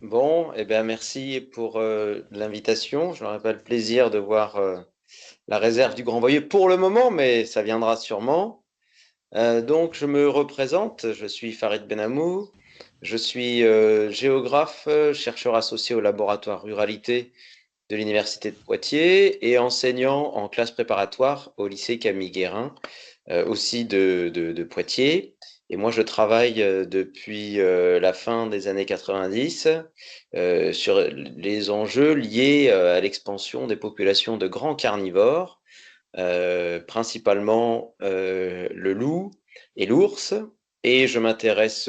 Bon, eh bien, merci pour l'invitation. Je n'aurai pas le plaisir de voir la réserve du Grand Voyer pour le moment, mais ça viendra sûrement. Donc, je me représente. Je suis Farid Benamou. Je suis géographe, chercheur associé au laboratoire Ruralité de l'Université de Poitiers et enseignant en classe préparatoire au lycée Camille Guérin, aussi de Poitiers. Et moi, je travaille depuis la fin des années 90 sur les enjeux liés à l'expansion des populations de grands carnivores, principalement le loup et l'ours. Et je m'intéresse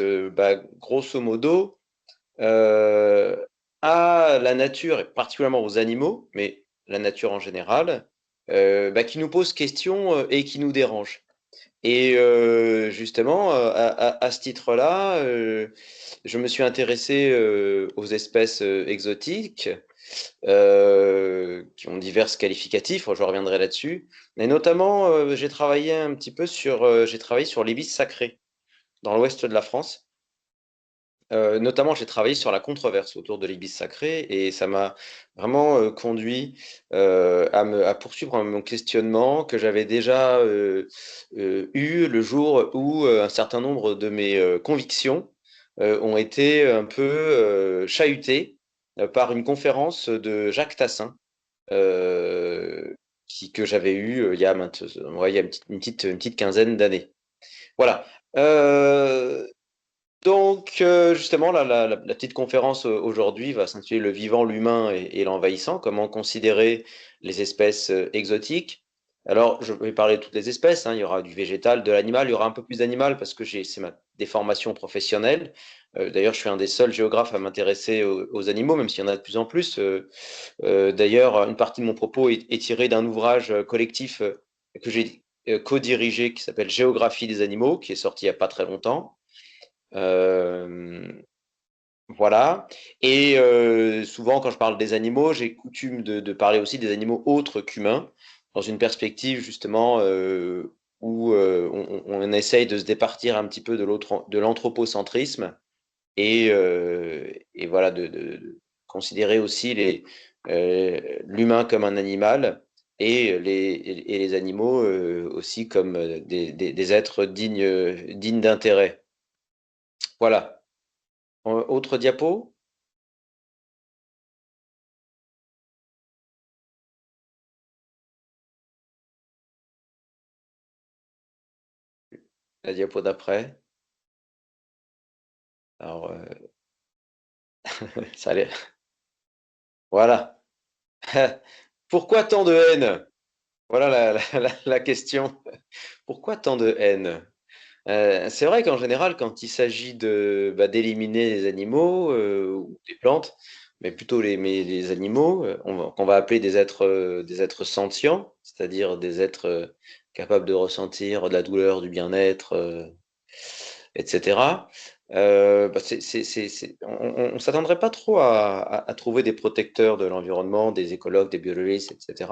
grosso modo euh, à la nature, et particulièrement aux animaux, mais la nature en général, qui nous pose question et qui nous dérange. Et justement, à ce titre-là, je me suis intéressé aux espèces exotiques qui ont divers qualificatifs, je reviendrai là-dessus. Mais notamment, j'ai travaillé sur l'ibis sacré dans l'ouest de la France. Notamment, j'ai travaillé sur la controverse autour de l'ibis sacré et ça m'a vraiment conduit à poursuivre mon questionnement que j'avais déjà eu le jour où un certain nombre de mes convictions ont été un peu chahutées par une conférence de Jacques Tassin que j'avais eue il y a une petite quinzaine d'années. Voilà. Euh, justement, la petite conférence aujourd'hui va s'intituler Le vivant, l'humain et l'envahissant, comment considérer les espèces exotiques. Alors, je vais parler de toutes les espèces, hein. Il y aura du végétal, de l'animal, il y aura un peu plus d'animal parce que c'est ma déformation professionnelle. D'ailleurs, je suis un des seuls géographes à m'intéresser aux animaux, même s'il y en a de plus en plus. D'ailleurs, une partie de mon propos est tirée d'un ouvrage collectif que j'ai co-dirigé qui s'appelle Géographie des animaux, qui est sorti il n'y a pas très longtemps. Euh, voilà. Et souvent, quand je parle des animaux, j'ai coutume de parler aussi des animaux autres qu'humains, dans une perspective justement où on essaye de se départir un petit peu de l'anthropocentrisme et voilà, de considérer aussi l'humain comme un animal et les animaux aussi comme des êtres dignes d'intérêt. Voilà. Autre diapo? La diapo d'après. Alors, ça allait. Voilà. Pourquoi tant de haine? Voilà la question. Pourquoi tant de haine? C'est vrai qu'en général, quand il s'agit d'éliminer les animaux ou des plantes, mais plutôt les animaux, qu'on va appeler des êtres sentients, c'est-à-dire des êtres capables de ressentir de la douleur, du bien-être, etc. On ne s'attendrait pas trop à trouver des protecteurs de l'environnement, des écologues, des biologistes, etc.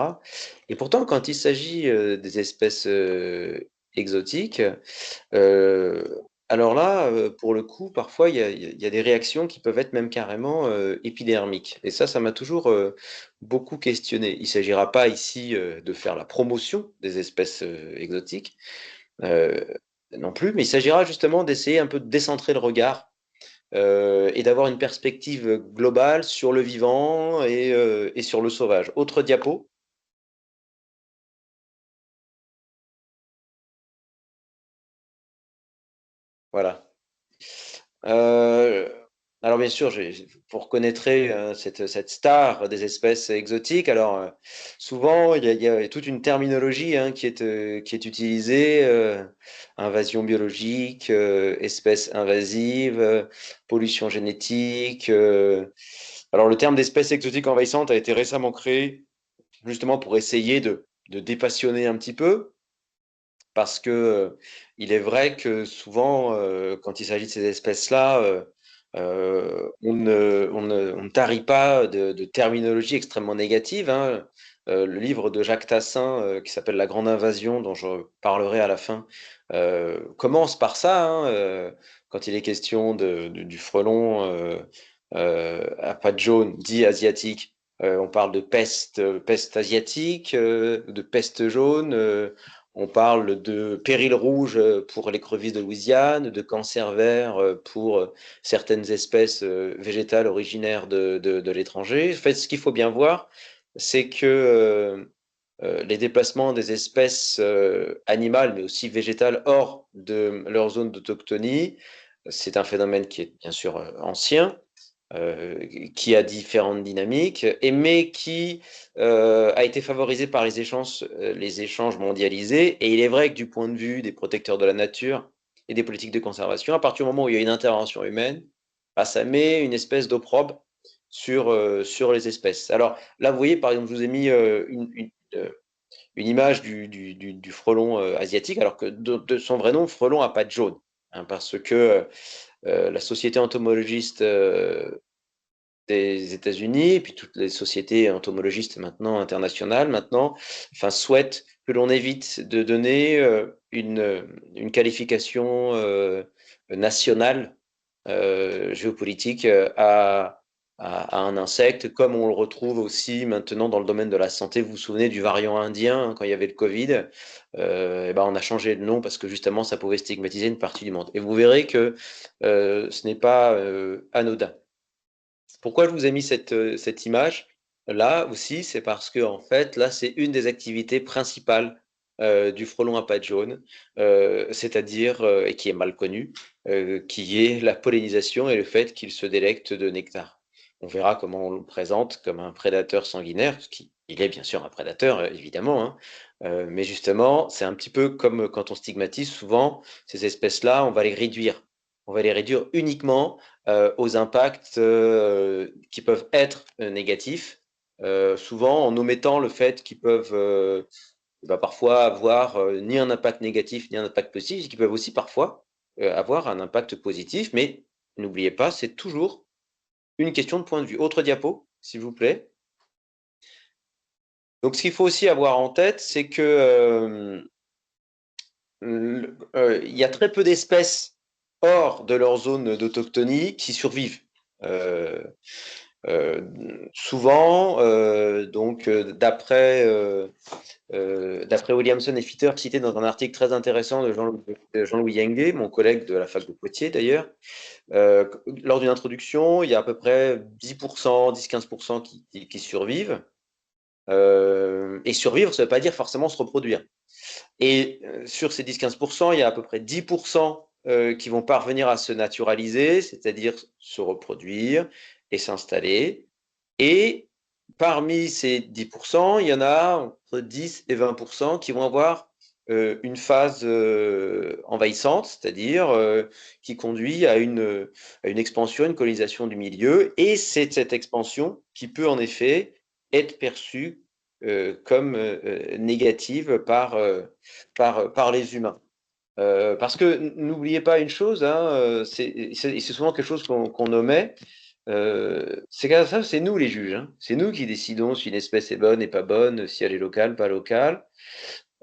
Et pourtant, quand il s'agit des espèces exotiques, euh, alors là, pour le coup, parfois, il y a des réactions qui peuvent être même carrément épidermiques. Et ça m'a toujours beaucoup questionné. Il ne s'agira pas ici de faire la promotion des espèces exotiques, euh, non plus, mais il s'agira justement d'essayer un peu de décentrer le regard et d'avoir une perspective globale sur le vivant et sur le sauvage. Autre diapo, voilà. Euh, alors bien sûr, vous reconnaîtrez cette star des espèces exotiques. Alors souvent, il y a toute une terminologie hein, qui est utilisée, invasion biologique, espèces invasives, pollution génétique. Alors le terme d'espèce exotique envahissante a été récemment créé justement pour essayer de dépassionner un petit peu. Parce que il est vrai que souvent, quand il s'agit de ces espèces-là, on ne tarit pas de terminologie extrêmement négative, hein. Le livre de Jacques Tassin, qui s'appelle La Grande Invasion, dont je parlerai à la fin, commence par ça, hein, quand il est question du frelon à pattes jaunes, dit asiatique. On parle de peste asiatique, de peste jaune. On parle de péril rouge pour les crevisses de Louisiane, de cancer vert pour certaines espèces végétales originaires de l'étranger. En fait, ce qu'il faut bien voir, c'est que les déplacements des espèces animales, mais aussi végétales, hors de leur zone d'autochtonie, c'est un phénomène qui est bien sûr ancien, qui a différentes dynamiques, mais qui a été favorisé par les échanges mondialisés. Et il est vrai que du point de vue des protecteurs de la nature et des politiques de conservation, à partir du moment où il y a une intervention humaine, bah, ça met une espèce d'opprobre sur les espèces. Alors là, vous voyez, par exemple, je vous ai mis une image du frelon asiatique, alors que de son vrai nom, frelon à pattes jaunes, hein, parce que la société entomologiste des États-Unis, et puis toutes les sociétés entomologistes maintenant internationales, enfin, souhaitent que l'on évite de donner une qualification nationale géopolitique à un insecte, comme on le retrouve aussi maintenant dans le domaine de la santé. Vous vous souvenez du variant indien, hein, quand il y avait le Covid, et ben on a changé de nom parce que justement ça pouvait stigmatiser une partie du monde. Et vous verrez que ce n'est pas anodin. Pourquoi je vous ai mis cette image là aussi, c'est parce que en fait, là, c'est une des activités principales du frelon à pattes jaunes, c'est-à-dire, et qui est mal connue, qui est la pollinisation et le fait qu'il se délecte de nectar. On verra comment on le présente comme un prédateur sanguinaire, parce qu'il est bien sûr un prédateur, évidemment, hein, mais justement, c'est un petit peu comme quand on stigmatise souvent ces espèces-là, on va les réduire. On va les réduire uniquement aux impacts qui peuvent être négatifs, souvent en omettant le fait qu'ils peuvent parfois avoir ni un impact négatif ni un impact positif, qui peuvent aussi parfois avoir un impact positif, mais n'oubliez pas, c'est toujours une question de point de vue. Autre diapo, s'il vous plaît. Donc, ce qu'il faut aussi avoir en tête, c'est que il y a très peu d'espèces hors de leur zone d'autochtonie qui survivent. Euh, Souvent, donc d'après Williamson et Fitter, cité dans un article très intéressant de Jean-Louis Yengué, mon collègue de la fac de Poitiers d'ailleurs, lors d'une introduction, il y a à peu près 10%, 10-15% qui survivent. Et survivre, ça ne veut pas dire forcément se reproduire. Et sur ces 10-15%, il y a à peu près 10% qui vont parvenir à se naturaliser, c'est-à-dire se reproduire et s'installer. Et parmi ces 10%, il y en a entre 10 et 20% qui vont avoir une phase envahissante, c'est-à-dire qui conduit à une expansion, une colonisation du milieu. Et c'est cette expansion qui peut en effet être perçue comme négative par les humains. Parce que n'oubliez pas une chose, hein, c'est souvent quelque chose qu'on omet, c'est que ça, c'est nous les juges, hein. C'est nous qui décidons si une espèce est bonne et pas bonne, si elle est locale, pas locale.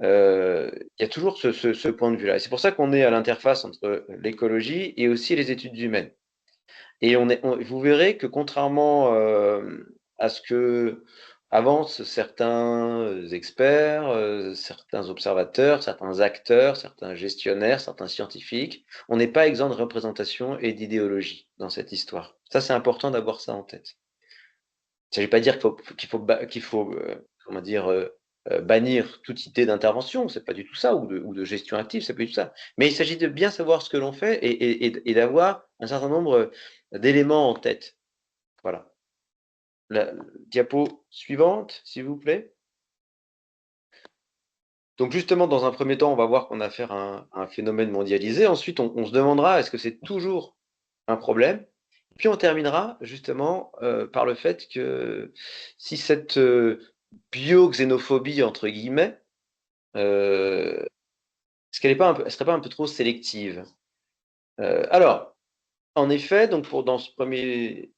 Il y a toujours ce point de vue-là. Et c'est pour ça qu'on est à l'interface entre l'écologie et aussi les études humaines. Et vous verrez que contrairement à ce que avancent certains experts, certains observateurs, certains acteurs, certains gestionnaires, certains scientifiques, on n'est pas exempt de représentation et d'idéologie dans cette histoire. Ça, c'est important d'avoir ça en tête. Ça ne veut pas dire qu'il faut comment dire, bannir toute idée d'intervention, c'est pas du tout ça, ou de gestion active, c'est pas du tout ça. Mais il s'agit de bien savoir ce que l'on fait et d'avoir un certain nombre d'éléments en tête. Voilà. La diapo suivante, s'il vous plaît. Donc justement, dans un premier temps, on va voir qu'on a affaire à un phénomène mondialisé. Ensuite, on se demandera est-ce que c'est toujours un problème? Puis on terminera justement par le fait que si cette bioxénophobie, entre guillemets, est-ce qu'elle elle serait pas un peu trop sélective? Alors, en effet, donc dans ce premier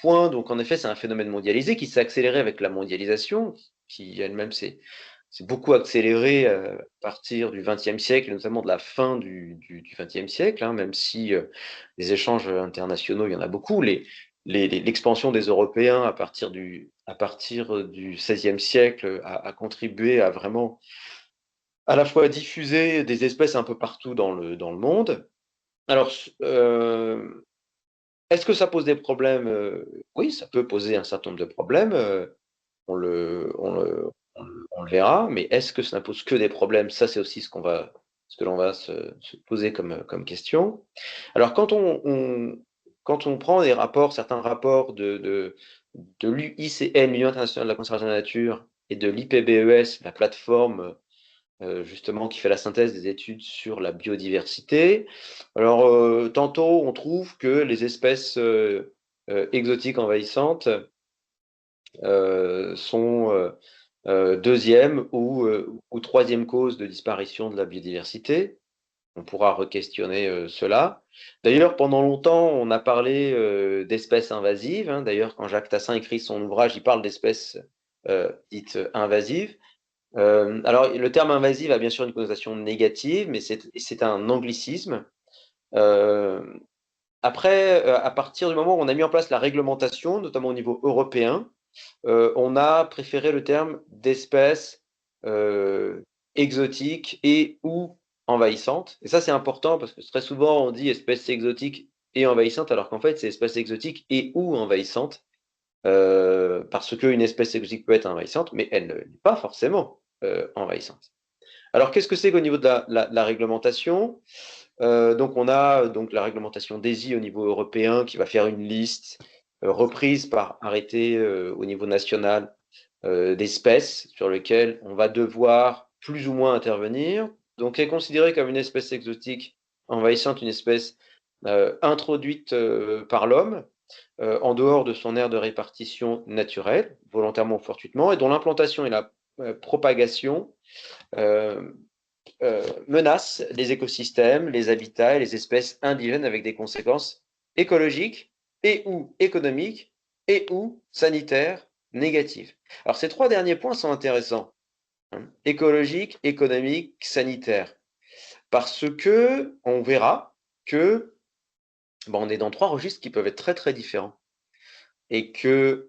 point, donc en effet, c'est un phénomène mondialisé qui s'est accéléré avec la mondialisation, qui elle-même s'est beaucoup accélérée à partir du XXe siècle, et notamment de la fin du XXe siècle, hein, même si les échanges internationaux, il y en a beaucoup. l'expansion des Européens à partir du XVIe siècle a contribué à vraiment à la fois diffuser des espèces un peu partout dans le monde. Alors, est-ce que ça pose des problèmes? Oui, ça peut poser un certain nombre de problèmes. On le verra, mais est-ce que ça n'impose que des problèmes? Ça, c'est aussi ce que l'on va se poser comme question. Alors, quand on prend des rapports, certains rapports de l'UICN, l'Union internationale de la conservation de la nature, et de l'IPBES, la plateforme justement qui fait la synthèse des études sur la biodiversité. Alors, tantôt, on trouve que les espèces exotiques envahissantes sont deuxième ou troisième cause de disparition de la biodiversité. On pourra re-questionner cela. D'ailleurs, pendant longtemps, on a parlé d'espèces invasives, hein. D'ailleurs, quand Jacques Tassin écrit son ouvrage, il parle d'espèces dites invasives. Alors, le terme invasive a bien sûr une connotation négative, mais c'est un anglicisme. Après, à partir du moment où on a mis en place la réglementation, notamment au niveau européen, on a préféré le terme d'espèces exotiques et ou envahissantes. Et ça, c'est important parce que très souvent, on dit espèces exotiques et envahissantes, alors qu'en fait, c'est espèces exotiques et ou envahissantes, parce qu'une espèce exotique peut être envahissante, mais elle n'est pas forcément envahissante. Alors, qu'est-ce que c'est qu'au niveau de la réglementation? Donc, on a donc la réglementation DESI au niveau européen qui va faire une liste reprise par arrêté au niveau national d'espèces sur lesquelles on va devoir plus ou moins intervenir. Donc, est considérée comme une espèce exotique envahissante, une espèce introduite par l'homme en dehors de son aire de répartition naturelle, volontairement ou fortuitement, et dont l'implantation et la propagation menacent les écosystèmes, les habitats et les espèces indigènes avec des conséquences écologiques et ou économiques et ou sanitaires négatives. Alors ces trois derniers points sont intéressants, hein, écologique, économique, sanitaire, parce que on verra que on est dans trois registres qui peuvent être très très différents et que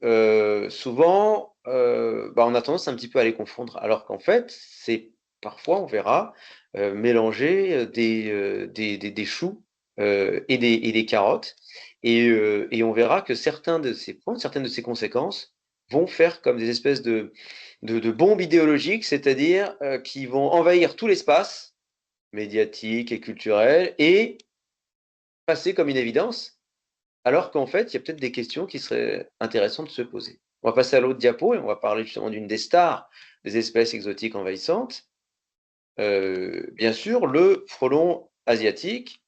souvent on a tendance un petit peu à les confondre, alors qu'en fait c'est parfois on verra mélanger des choux et des carottes et on verra que certains de ces points, certaines de ces conséquences vont faire comme des espèces de bombes idéologiques, c'est-à-dire qui vont envahir tout l'espace médiatique et culturel et passer comme une évidence alors qu'en fait, il y a peut-être des questions qui seraient intéressantes de se poser. On va passer à l'autre diapo et on va parler justement d'une des stars des espèces exotiques envahissantes. Bien sûr, le frelon asiatique,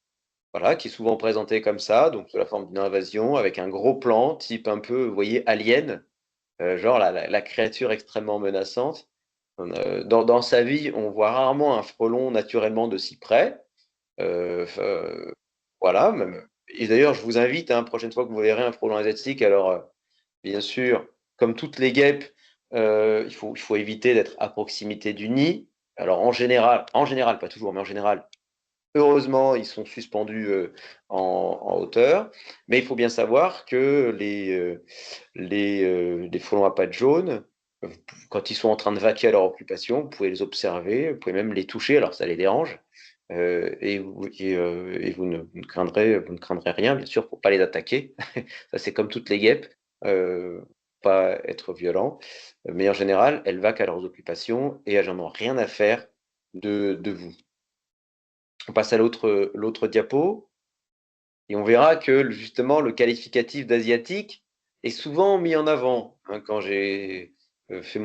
voilà, qui est souvent présenté comme ça, donc sous la forme d'une invasion, avec un gros plan, type un peu, vous voyez, Alien, genre la créature extrêmement menaçante. Dans sa vie, on voit rarement un frelon naturellement de si près. Voilà, même. Et d'ailleurs, je vous invite, hein, prochaine fois que vous verrez un frelon asiatique, alors bien sûr, comme toutes les guêpes, il faut éviter d'être à proximité du nid. Alors en général, pas toujours, mais en général, heureusement, ils sont suspendus en hauteur. Mais il faut bien savoir que les frelons à pattes jaunes, quand ils sont en train de vaquer à leur occupation, vous pouvez les observer, vous pouvez même les toucher, alors ça les dérange. Vous ne craindrez rien, bien sûr, pour pas les attaquer. Ça, c'est comme toutes les guêpes, pas être violent. Mais en général, elles vaquent à leurs occupations et elles n'en ont rien à faire de vous. On passe à l'autre diapo et on verra que justement le qualificatif d'asiatique est souvent mis en avant, hein. Quand j'ai fait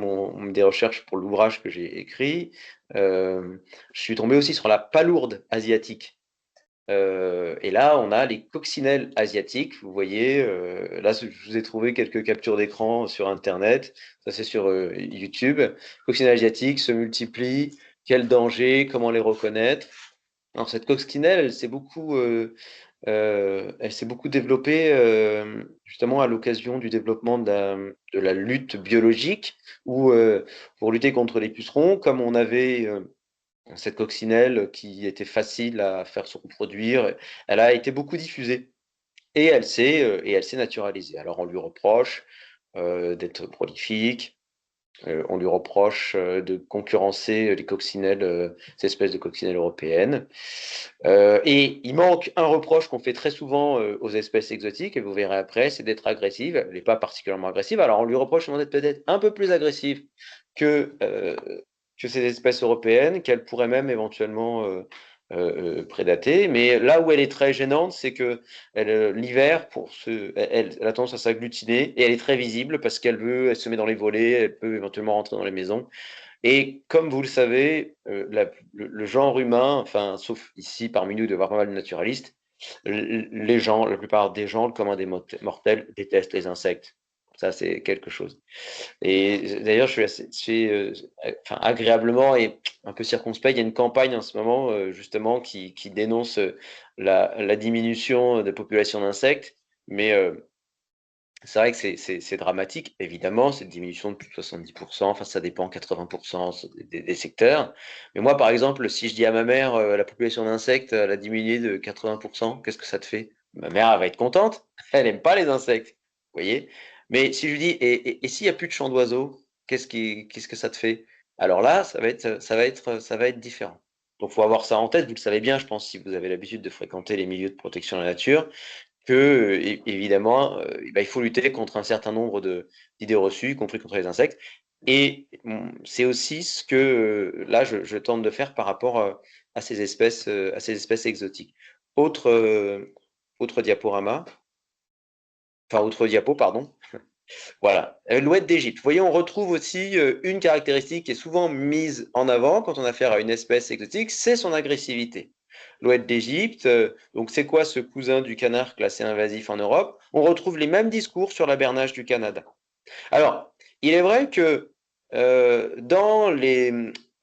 des recherches pour l'ouvrage que j'ai écrit, je suis tombé aussi sur la palourde asiatique. Et là, on a les coccinelles asiatiques. Vous voyez, là, je vous ai trouvé quelques captures d'écran sur Internet. Ça, c'est sur YouTube. Coccinelles asiatiques se multiplient. Quel danger? Comment les reconnaître? Alors, cette coccinelle, elle s'est beaucoup développée justement à l'occasion du développement de la lutte biologique, où pour lutter contre les pucerons, comme on avait cette coccinelle qui était facile à faire se reproduire, elle a été beaucoup diffusée. et elle s'est naturalisée. Alors on lui reproche d'être prolifique, on lui reproche de concurrencer les coccinelles, ces espèces de coccinelles européennes. Et il manque un reproche qu'on fait très souvent aux espèces exotiques, et vous verrez après, c'est d'être agressive. Elle n'est pas particulièrement agressive, alors on lui reproche d'être peut-être un peu plus agressive que, euh, que ces espèces européennes, qu'elle pourrait même éventuellement prédater. Mais là où elle est très gênante, c'est que l'hiver, elle a tendance à s'agglutiner, et elle est très visible parce elle se met dans les volets, elle peut éventuellement rentrer dans les maisons. Et comme vous le savez, le genre humain, enfin, sauf ici parmi nous, il doit y avoir pas mal de naturalistes, les gens, la plupart des gens, le commun des mortels, détestent les insectes. Ça, c'est quelque chose. Et d'ailleurs, enfin, agréablement et un peu circonspect, il y a une campagne en ce moment, justement, qui dénonce la diminution des populations d'insectes. Mais c'est vrai que c'est dramatique, évidemment, cette diminution de plus de 70%, enfin ça dépend, 80% des secteurs. Mais moi, par exemple, si je dis à ma mère, la population d'insectes, elle a diminué de 80%, qu'est-ce que ça te fait? Ma mère, elle va être contente, elle n'aime pas les insectes, vous voyez? Mais si je lui dis, et s'il n'y a plus de chants d'oiseaux, qu'est-ce que ça te fait? Alors là, ça va être différent. Donc, il faut avoir ça en tête, vous le savez bien, je pense, si vous avez l'habitude de fréquenter les milieux de protection de la nature, que, évidemment, il faut lutter contre un certain nombre d'idées reçues, y compris contre les insectes. Et c'est aussi ce que là, je tente de faire par rapport à ces espèces exotiques. Autre, autre diaporama, enfin, autre diapo, pardon. Voilà, l'oued d'Égypte. Vous voyez, on retrouve aussi une caractéristique qui est souvent mise en avant quand on a affaire à une espèce exotique, c'est son agressivité. L'oued d'Égypte, donc c'est quoi ce cousin du canard classé invasif en Europe? On retrouve les mêmes discours sur la bernage du Canada. Alors, il est vrai que dans les...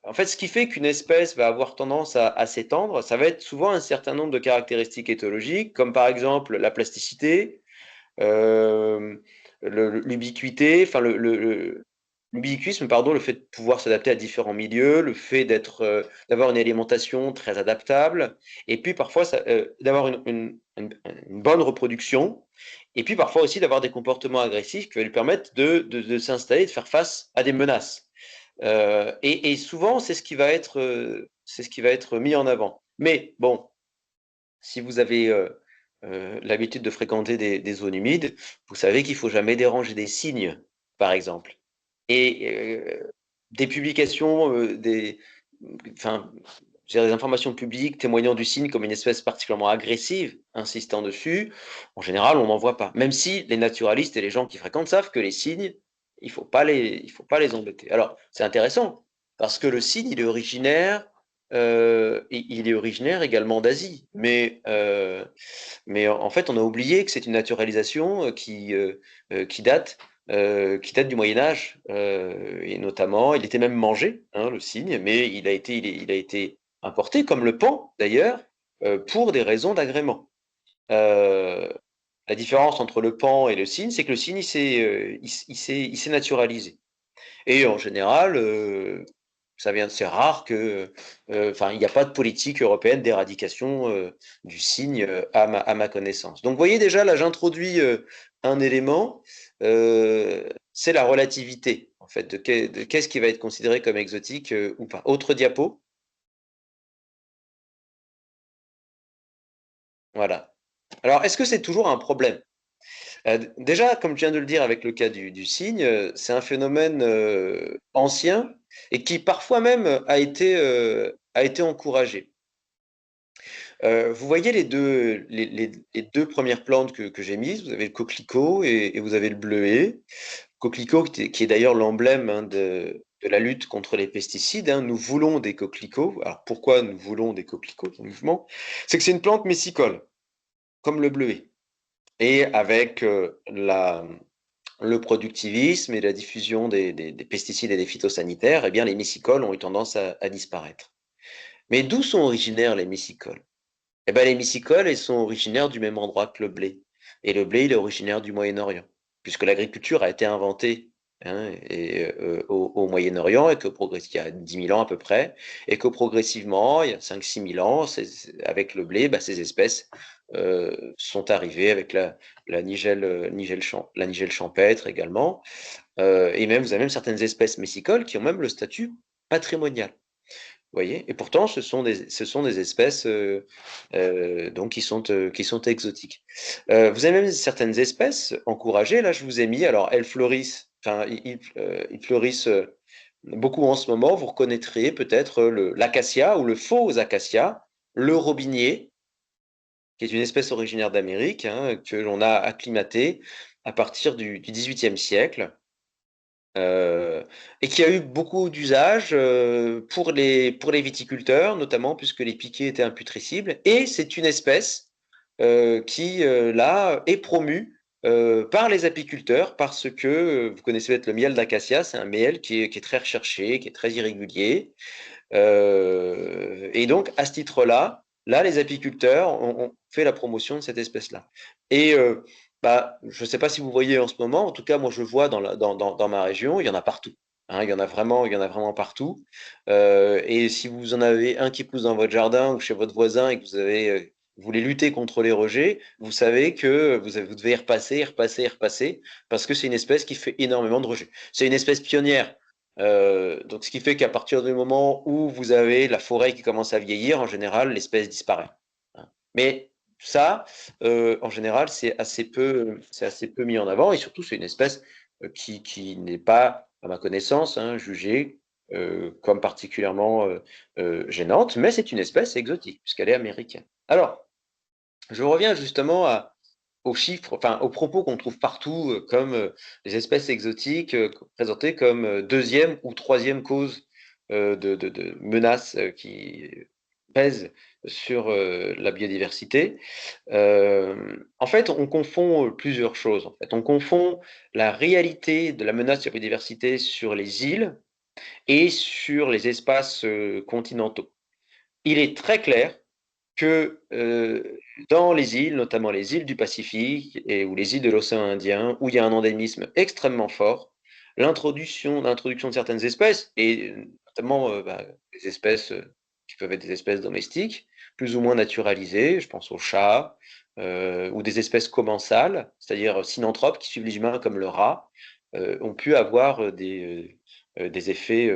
En fait, ce qui fait qu'une espèce va avoir tendance à s'étendre, ça va être souvent un certain nombre de caractéristiques éthologiques, comme par exemple la plasticité, euh, l'ubiquité, enfin l'ubiquisme, pardon, le fait de pouvoir s'adapter à différents milieux, le fait d'avoir une alimentation très adaptable, et puis parfois d'avoir une bonne reproduction, et puis parfois aussi d'avoir des comportements agressifs qui vont lui permettre de s'installer, de faire face à des menaces. Et souvent, c'est ce qui va être mis en avant. Mais bon, si vous avez l'habitude de fréquenter des zones humides, vous savez qu'il ne faut jamais déranger des cygnes, par exemple. Et des publications, enfin, des informations publiques témoignant du cygne comme une espèce particulièrement agressive, insistant dessus, en général, on n'en voit pas. Même si les naturalistes et les gens qui fréquentent savent que les cygnes, il faut pas les embêter. Alors, c'est intéressant, parce que le cygne, il est originaire également d'Asie, mais en fait, on a oublié que c'est une naturalisation qui date du Moyen Âge, et notamment, il était même mangé, hein, le cygne, mais il a été importé, comme le paon d'ailleurs, pour des raisons d'agrément. Euh, la différence entre le paon et le cygne, c'est que le cygne, il s'est naturalisé. Et en général, c'est rare que, enfin, il n'y a pas de politique européenne d'éradication du cygne à ma connaissance. Donc, vous voyez déjà, là, j'introduis un élément, c'est la relativité, en fait, de qu'est-ce qui va être considéré comme exotique ou pas. Autre diapo. Voilà. Alors, est-ce que c'est toujours un problème? Déjà, comme je viens de le dire avec le cas du cygne, c'est un phénomène ancien et qui parfois même a été encouragé. Vous voyez les deux premières plantes que j'ai mises, vous avez le coquelicot et vous avez le bleuet. Coquelicot qui est d'ailleurs l'emblème, hein, de la lutte contre les pesticides, hein. Nous voulons des coquelicots. Alors pourquoi nous voulons des coquelicots, ce mouvement? C'est que c'est une plante messicole, comme le bleuet. Et avec le productivisme et la diffusion des pesticides et des phytosanitaires, eh bien, les messicoles ont eu tendance à disparaître. Mais d'où sont originaires les messicoles? Eh bien, les mysicoles, elles sont originaires du même endroit que le blé. Et le blé, il est originaire du Moyen-Orient, puisque l'agriculture a été inventée, hein, au Moyen-Orient, et il y a 10 000 ans à peu près, et que progressivement, il y a 5 000 6 000 ans, avec le blé, bah, ces espèces sont arrivés avec la nigelle champêtre également. Et même, vous avez même certaines espèces messicoles qui ont même le statut patrimonial. Vous voyez? Et pourtant, ce sont des espèces donc qui sont exotiques. Vous avez même certaines espèces encouragées. Là, je vous ai mis. Alors, elles fleurissent. Enfin, ils fleurissent beaucoup en ce moment. Vous reconnaîtrez peut-être l'acacia ou le faux acacia, le robinier, qui est une espèce originaire d'Amérique, hein, que l'on a acclimatée à partir du XVIIIe siècle. Et qui a eu beaucoup d'usages pour les viticulteurs, notamment puisque les piquets étaient imputrescibles. Et c'est une espèce qui, là, est promue par les apiculteurs parce que, vous connaissez peut-être le miel d'acacia, c'est un miel qui est très recherché, qui est très irrégulier. Et donc, à ce titre-là, là, les apiculteurs ont fait la promotion de cette espèce-là. Et bah, je ne sais pas si vous voyez en ce moment, en tout cas, moi, je vois dans ma région, il y en a partout. Hein, il y en a vraiment partout. Et si vous en avez un qui pousse dans votre jardin ou chez votre voisin et que vous voulez lutter contre les rejets, vous savez que vous devez y repasser, y repasser, y repasser, parce que c'est une espèce qui fait énormément de rejets. C'est une espèce pionnière. Donc, ce qui fait qu'à partir du moment où vous avez la forêt qui commence à vieillir, en général, l'espèce disparaît. Hein. Mais ça, en général, c'est assez peu mis en avant, et surtout, c'est une espèce qui n'est pas, à ma connaissance, hein, jugée comme particulièrement gênante, mais c'est une espèce exotique, puisqu'elle est américaine. Alors, je reviens justement aux chiffres, enfin aux propos qu'on trouve partout, comme les espèces exotiques présentées comme deuxième ou troisième cause de menaces qui pèsent sur la biodiversité. En fait, on confond plusieurs choses. En fait, on confond la réalité de la menace sur la biodiversité sur les îles et sur les espaces continentaux. Il est très clair que dans les îles, notamment les îles du Pacifique ou les îles de l'océan Indien, où il y a un endémisme extrêmement fort, l'introduction de certaines espèces, et notamment des espèces qui peuvent être des espèces domestiques, plus ou moins naturalisées, je pense aux chats, ou des espèces commensales, c'est-à-dire synanthropes qui suivent les humains comme le rat, ont pu avoir des effets,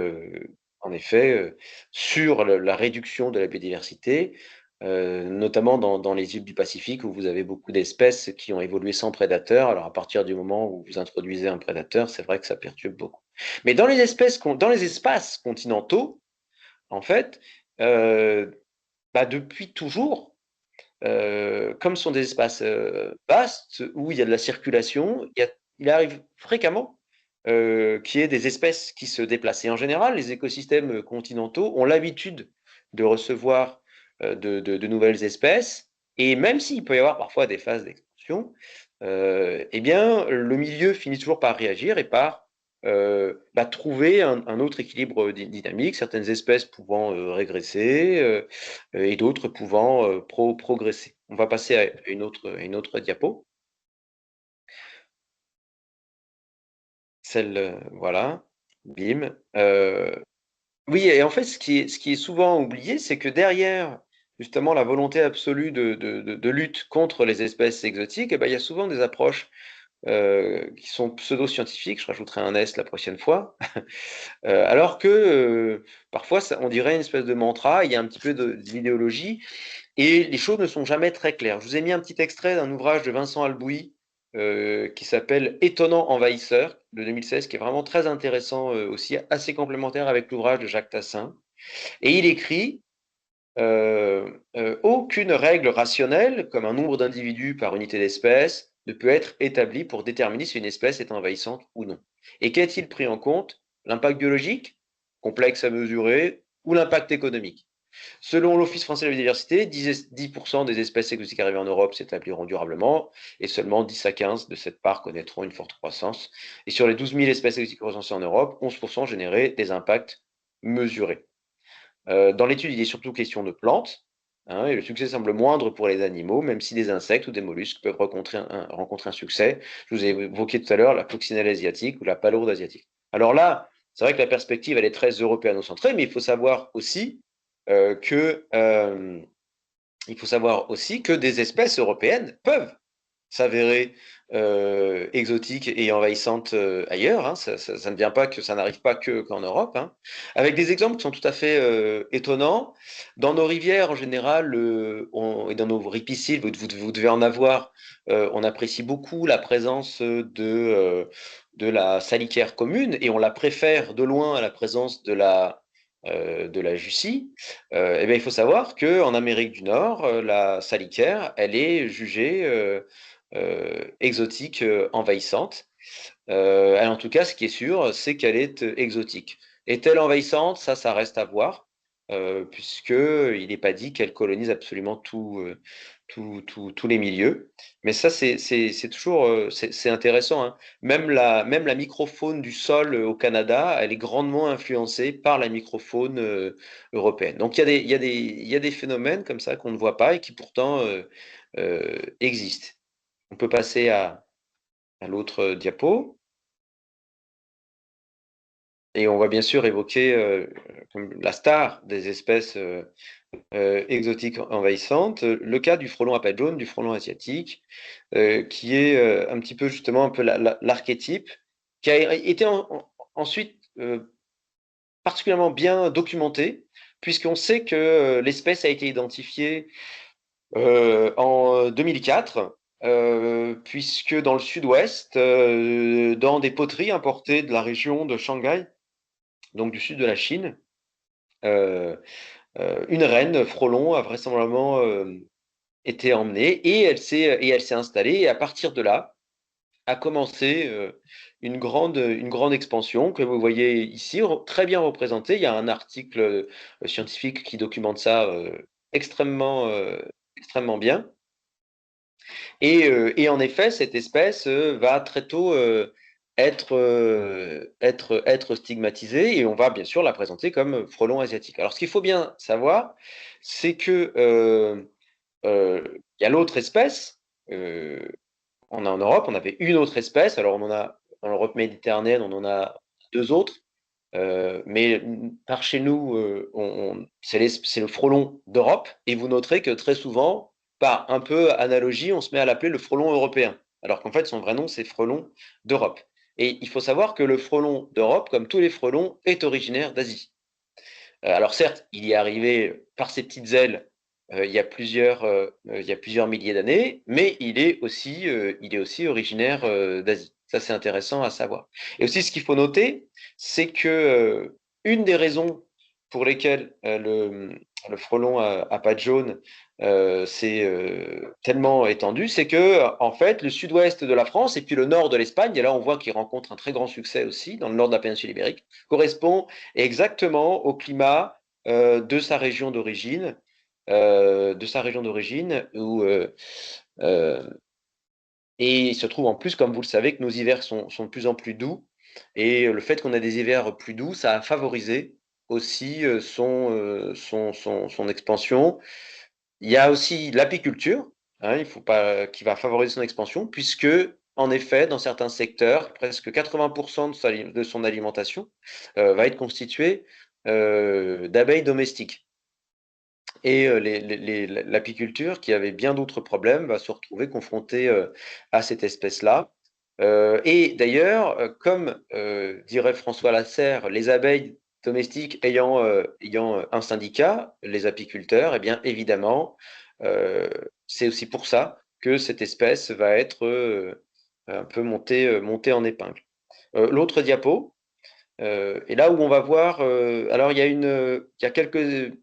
en effet, sur la réduction de la biodiversité, notamment dans les îles du Pacifique où vous avez beaucoup d'espèces qui ont évolué sans prédateur. Alors à partir du moment où vous introduisez un prédateur, c'est vrai que ça perturbe beaucoup. Mais dans les espaces continentaux, en fait, depuis toujours, comme ce sont des espaces vastes où il y a de la circulation, il arrive fréquemment qu'il y ait des espèces qui se déplacent. Et en général, les écosystèmes continentaux ont l'habitude de recevoir de nouvelles espèces. Et même s'il peut y avoir parfois des phases d'extinction, eh bien, le milieu finit toujours par réagir et par trouver un autre équilibre dynamique, certaines espèces pouvant régresser et d'autres pouvant progresser. On va passer à une autre diapo. Celle, voilà, bim. Oui, et en fait, ce qui est souvent oublié, c'est que derrière, justement, la volonté absolue de lutte contre les espèces exotiques, eh ben, il y a souvent des approches qui sont pseudo-scientifiques, je rajouterai un S la prochaine fois, alors que parfois on dirait une espèce de mantra, il y a un petit peu d'idéologie, et les choses ne sont jamais très claires. Je vous ai mis un petit extrait d'un ouvrage de Vincent Albouy qui s'appelle Étonnant envahisseur de 2016, qui est vraiment très intéressant aussi, assez complémentaire avec l'ouvrage de Jacques Tassin. Et il écrit aucune règle rationnelle, comme un nombre d'individus par unité d'espèce, ne peut être établie pour déterminer si une espèce est envahissante ou non. Et qu'a-t-il pris en compte? L'impact biologique, complexe à mesurer, ou l'impact économique? Selon l'Office français de la biodiversité, 10% des espèces exotiques arrivées en Europe s'établiront durablement et seulement 10 à 15 de cette part connaîtront une forte croissance. Et sur les 12 000 espèces exotiques recensées en Europe, 11% généraient des impacts mesurés. Dans l'étude, il est surtout question de plantes, hein, et le succès semble moindre pour les animaux, même si des insectes ou des mollusques peuvent rencontrer un succès. Je vous ai évoqué tout à l'heure la coccinelle asiatique ou la palourde asiatique. Alors là, c'est vrai que la perspective, elle est très européano-centrée, mais il faut savoir aussi que il faut savoir aussi que des espèces européennes peuvent s'avérer exotiques et envahissantes ailleurs. Hein. Ça ne vient pas que ça n'arrive pas qu'en Europe. Hein. Avec des exemples qui sont tout à fait étonnants. Dans nos rivières, en général, et dans nos ripisylves, vous devez en avoir, on apprécie beaucoup la présence de la salicaire commune et on la préfère de loin à la présence de la Jussie. Eh bien, il faut savoir qu'en Amérique du Nord, la salicaire, elle est jugée exotique, envahissante. En tout cas, ce qui est sûr, c'est qu'elle est exotique. Est-elle envahissante? Ça reste à voir, puisqu'il n'est pas dit qu'elle colonise absolument tous les milieux. Mais ça, c'est toujours c'est intéressant. Hein. Même la microfaune du sol au Canada, elle est grandement influencée par la microfaune européenne. Donc il y a des phénomènes comme ça qu'on ne voit pas et qui pourtant existent. On peut passer à l'autre diapo. Et on va bien sûr évoquer comme la star des espèces exotiques envahissantes, le cas du frelon à pattes jaunes, du frelon asiatique, qui est un petit peu justement un peu l'archétype, qui a été ensuite particulièrement bien documenté, puisqu'on sait que l'espèce a été identifiée en 2004, puisque dans le sud-ouest, dans des poteries importées de la région de Shanghai, donc du sud de la Chine, euh, une reine frelon a vraisemblablement été emmenée et elle s'est installée. Et à partir de là, a commencé une grande expansion que vous voyez ici, très bien représentée. Il y a un article scientifique qui documente ça extrêmement, extrêmement bien. Et en effet, cette espèce va très tôt être stigmatisée et on va bien sûr la présenter comme frelon asiatique. Alors, ce qu'il faut bien savoir, c'est que il y a l'autre espèce. On a en Europe, on avait une autre espèce. Alors, on en a en Europe méditerranéenne, on en a deux autres. Mais par chez nous, c'est le frelon d'Europe. Et vous noterez que très souvent, par un peu analogie, on se met à l'appeler le frelon européen. Alors qu'en fait, son vrai nom, c'est frelon d'Europe. Et il faut savoir que le frelon d'Europe, comme tous les frelons, est originaire d'Asie. Alors certes, il y est arrivé par ses petites ailes il y a plusieurs milliers d'années, mais il est aussi originaire d'Asie. Ça, c'est intéressant à savoir. Et aussi, ce qu'il faut noter, c'est que une des raisons pour lesquelles le frelon à pattes jaunes s'est tellement étendu, c'est que en fait, le sud-ouest de la France et puis le nord de l'Espagne, et là on voit qu'il rencontre un très grand succès aussi dans le nord de la péninsule ibérique, correspond exactement au climat de sa région d'origine, euh, et il se trouve en plus, comme vous le savez, que nos hivers sont de plus en plus doux, et le fait qu'on ait des hivers plus doux, ça a favorisé aussi son expansion. Il y a aussi l'apiculture, hein, il faut pas, qui va favoriser son expansion, puisque en effet, dans certains secteurs, presque 80% de son alimentation va être constituée d'abeilles domestiques. Et l'apiculture, qui avait bien d'autres problèmes, va se retrouver confrontée à cette espèce-là. Et d'ailleurs, comme dirait François Lasserre, les abeilles domestiques ayant un syndicat, les apiculteurs, eh bien évidemment, euh, c'est aussi pour ça que cette espèce va être un peu montée en épingle. L'autre diapo, et là où on va voir, alors il y a quelques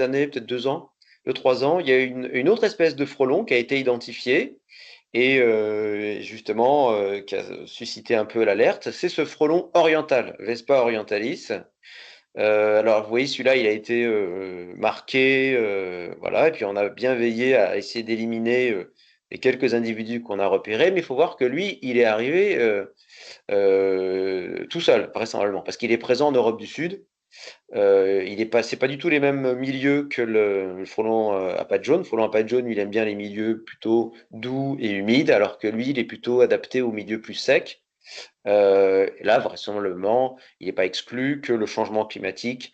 années, peut-être 2 ans, 2, 3 ans, il y a une autre espèce de frelon qui a été identifiée et justement qui a suscité un peu l'alerte. C'est ce frelon oriental, Vespa orientalis. Alors vous voyez, celui-là, il a été marqué, voilà, et puis on a bien veillé à essayer d'éliminer les quelques individus qu'on a repérés, mais il faut voir que lui, il est arrivé tout seul, vraisemblablement, parce qu'il est présent en Europe du Sud. C'est pas du tout les mêmes milieux que le frelon à pattes jaunes. Le frelon à pattes jaunes, il aime bien les milieux plutôt doux et humides, alors que lui, il est plutôt adapté aux milieux plus secs. Et là, vraisemblablement, il n'est pas exclu que le changement climatique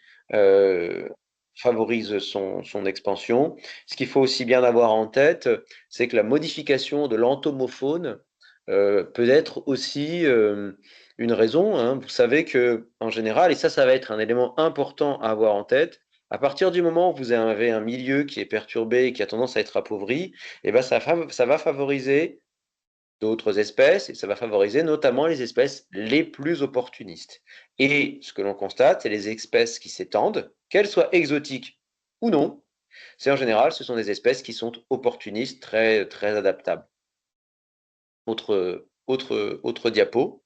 favorise son expansion. Ce qu'il faut aussi bien avoir en tête, c'est que la modification de l'entomophone peut être aussi une raison, hein. Vous savez que en général, et ça va être un élément important à avoir en tête, à partir du moment où vous avez un milieu qui est perturbé et qui a tendance à être appauvri, eh ben ça va favoriser d'autres espèces et ça va favoriser notamment les espèces les plus opportunistes. Et ce que l'on constate, c'est les espèces qui s'étendent, qu'elles soient exotiques ou non, c'est en général, ce sont des espèces qui sont opportunistes, très, très adaptables. Autre diapo.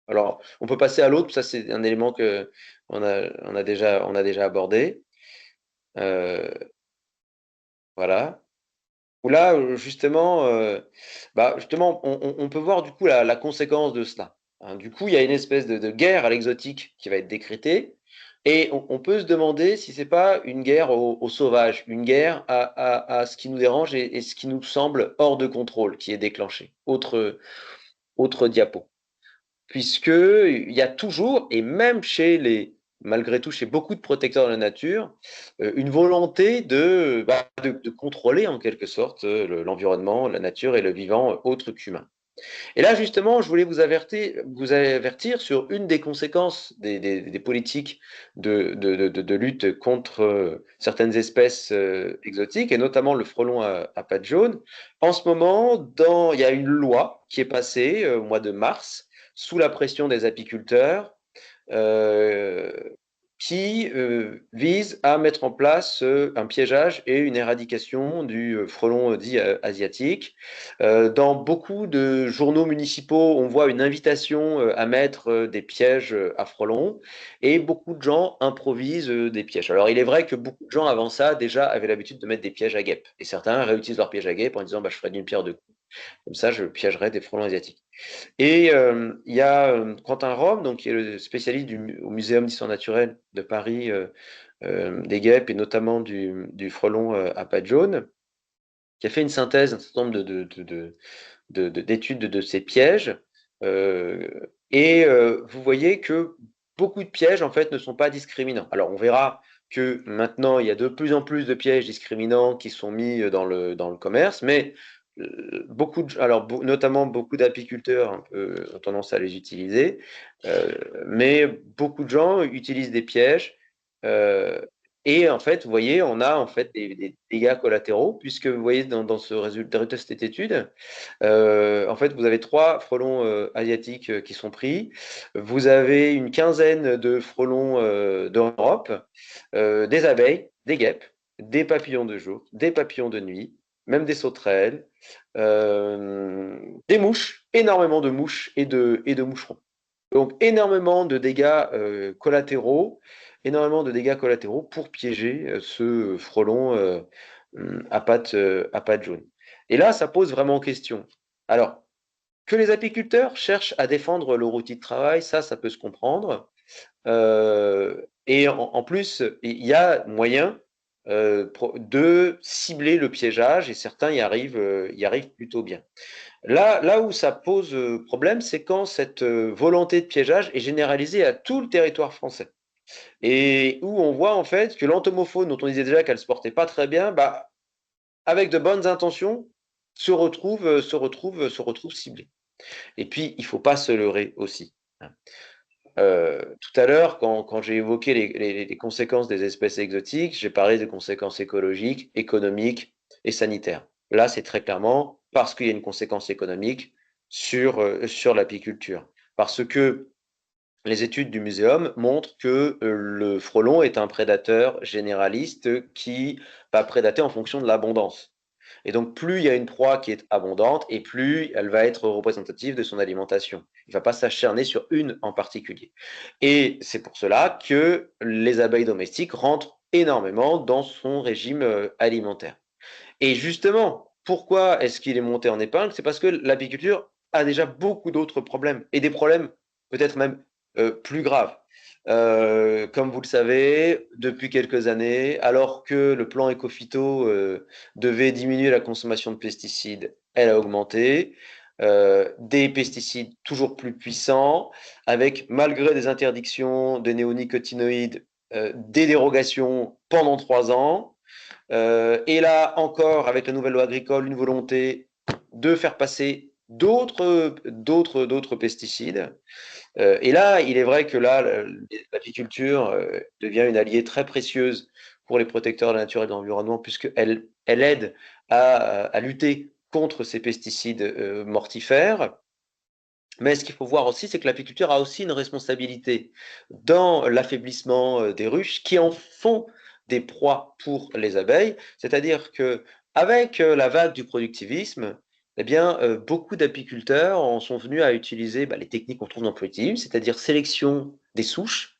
Alors, on peut passer à l'autre, ça c'est un élément que on a déjà abordé. Voilà. Où là, justement, on peut voir du coup la conséquence de cela, hein. Du coup, il y a une espèce de guerre à l'exotique qui va être décrétée, et on peut se demander si c'est pas une guerre au sauvage, une guerre à ce qui nous dérange et ce qui nous semble hors de contrôle qui est déclenchée. Autre diapo. Puisque il y a toujours, et même malgré tout, chez beaucoup de protecteurs de la nature, une volonté de contrôler en quelque sorte l'environnement, la nature et le vivant autre qu'humain. Et là, justement, je voulais vous avertir sur une des conséquences des politiques de lutte contre certaines espèces exotiques, et notamment le frelon à pattes jaunes. En ce moment, il y a une loi qui est passée au mois de mars, sous la pression des apiculteurs, euh, qui vise à mettre en place un piégeage et une éradication du frelon dit asiatique. Dans beaucoup de journaux municipaux, on voit une invitation à mettre des pièges à frelons, et beaucoup de gens improvisent des pièges. Alors il est vrai que beaucoup de gens avant ça déjà avaient l'habitude de mettre des pièges à guêpes, et certains réutilisent leurs pièges à guêpes en disant bah, je ferai d'une pierre deux coups. Comme ça, je piégerai des frelons asiatiques. Et il y a Quentin Rome, donc, qui est le spécialiste au Muséum d'histoire naturelle de Paris, des guêpes et notamment du frelon à pattes jaunes, qui a fait une synthèse d'un certain nombre d'études de ces pièges. Euh, Vous voyez que beaucoup de pièges, en fait, ne sont pas discriminants. Alors, on verra que maintenant, il y a de plus en plus de pièges discriminants qui sont mis dans le commerce, mais notamment beaucoup d'apiculteurs un peu, ont tendance à les utiliser, mais beaucoup de gens utilisent des pièges. euh, et en fait, vous voyez, on a en fait des dégâts collatéraux, puisque vous voyez dans ce résultat de cette étude, en fait, vous avez 3 frelons asiatiques qui sont pris. Vous avez une quinzaine de frelons d'Europe, des abeilles, des guêpes, des papillons de jour, des papillons de nuit, même des sauterelles, euh, des mouches, énormément de mouches et de moucherons. Donc énormément de dégâts collatéraux pour piéger ce frelon à pattes jaunes. Et là, ça pose vraiment question. Alors, que les apiculteurs cherchent à défendre leur outil de travail, ça peut se comprendre. Et en plus, il y a moyen de cibler le piégeage, et certains y arrivent plutôt bien. Là où ça pose problème, c'est quand cette volonté de piégeage est généralisée à tout le territoire français. Et où on voit en fait que l'entomofaune, dont on disait déjà qu'elle se portait pas très bien, bah, avec de bonnes intentions, se retrouve ciblée. Et puis, il ne faut pas se leurrer aussi, hein. Tout à l'heure, quand j'ai évoqué les conséquences des espèces exotiques, j'ai parlé de conséquences écologiques, économiques et sanitaires. Là, c'est très clairement parce qu'il y a une conséquence économique sur l'apiculture. Parce que les études du muséum montrent que le frelon est un prédateur généraliste qui va prédater en fonction de l'abondance. Et donc, plus il y a une proie qui est abondante, et plus elle va être représentative de son alimentation. Il ne va pas s'acharner sur une en particulier. Et c'est pour cela que les abeilles domestiques rentrent énormément dans son régime alimentaire. Et justement, pourquoi est-ce qu'il est monté en épingle? C'est parce que l'apiculture a déjà beaucoup d'autres problèmes, et des problèmes peut-être même plus graves. Comme vous le savez, depuis quelques années, alors que le plan Ecophyto devait diminuer la consommation de pesticides, elle a augmenté. Des pesticides toujours plus puissants, avec, malgré des interdictions de néonicotinoïdes, des dérogations pendant 3 ans. Et là encore, avec la nouvelle loi agricole, une volonté de faire passer d'autres pesticides. Et là, il est vrai que là, l'apiculture devient une alliée très précieuse pour les protecteurs de la nature et de l'environnement, puisqu'elle aide à lutter contre ces pesticides mortifères. Mais ce qu'il faut voir aussi, c'est que l'apiculture a aussi une responsabilité dans l'affaiblissement des ruches qui en font des proies pour les abeilles. C'est-à-dire que avec la vague du productivisme, eh bien, beaucoup d'apiculteurs en sont venus à utiliser les techniques qu'on trouve dans le productivisme, c'est-à-dire sélection des souches,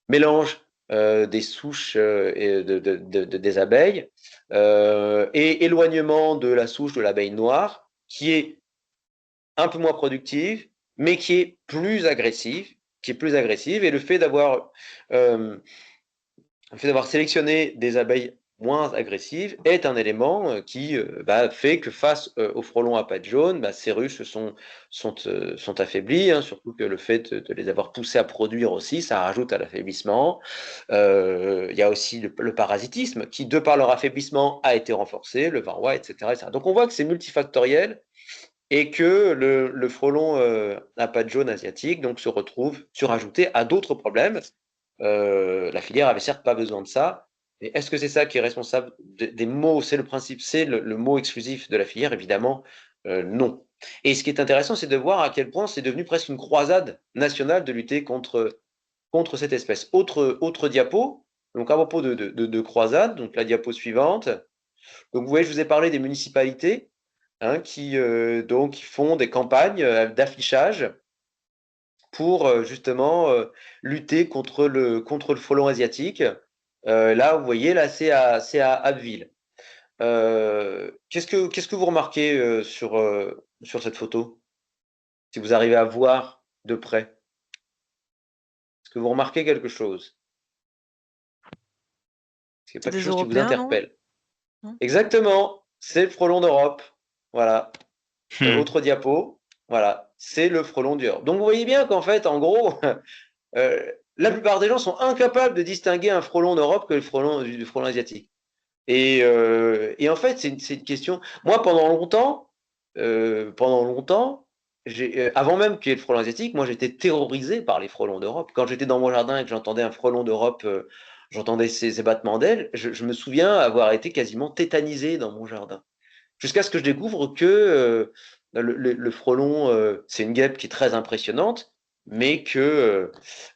mélange des souches des abeilles et éloignement de la souche de l'abeille noire, qui est un peu moins productive, mais qui est plus agressive, et le fait d'avoir sélectionné des abeilles moins agressives est un élément qui fait que face aux frelons à pattes jaunes, ces ruches sont affaiblies, hein, surtout que le fait de les avoir poussées à produire aussi, ça rajoute à l'affaiblissement. Il y a aussi le parasitisme qui, de par leur affaiblissement, a été renforcé, le varroa, etc., etc. Donc on voit que c'est multifactoriel et que le frelon à pattes jaunes asiatique donc, se retrouve surajouté à d'autres problèmes. La filière avait certes pas besoin de ça, mais est-ce que c'est ça qui est responsable des maux? C'est le principe, c'est le mot exclusif de la filière? Évidemment, non. Et ce qui est intéressant, c'est de voir à quel point c'est devenu presque une croisade nationale de lutter contre cette espèce. Autre diapo, donc à propos de croisade, donc la diapo suivante. Donc vous voyez, je vous ai parlé des municipalités qui donc font des campagnes d'affichage pour justement lutter contre le frelon asiatique. Là, vous voyez, là, c'est à Abbeville. Qu'est-ce que vous remarquez sur cette photo? Si vous arrivez à voir de près, est-ce que vous remarquez quelque chose? Est-ce qu'il n'y a C'est pas quelque des chose qui vous Européens, non? interpelle? Exactement, c'est le frelon d'Europe. Voilà. Hmm. Autre diapo. Voilà, c'est le frelon d'Europe. Donc vous voyez bien qu'en fait, en gros, la plupart des gens sont incapables de distinguer un frelon d'Europe que du frelon asiatique. Et en fait, c'est une question. Moi, pendant longtemps, avant même qu'il y ait le frelon asiatique, moi j'étais terrorisé par les frelons d'Europe. Quand j'étais dans mon jardin et que j'entendais un frelon d'Europe, j'entendais ses battements d'ailes, je me souviens avoir été quasiment tétanisé dans mon jardin. Jusqu'à ce que je découvre que le frelon, c'est une guêpe qui est très impressionnante, mais que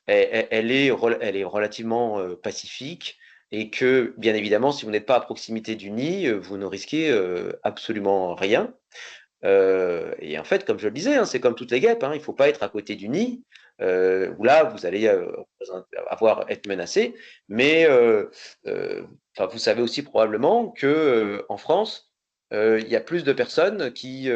elle est relativement pacifique et que, bien évidemment, si vous n'êtes pas à proximité du nid, vous ne risquez absolument rien. Et en fait, comme je le disais, c'est comme toutes les guêpes, il ne faut pas être à côté du nid, où là, vous allez être menacé. Mais vous savez aussi probablement que en France, il y a plus de personnes qui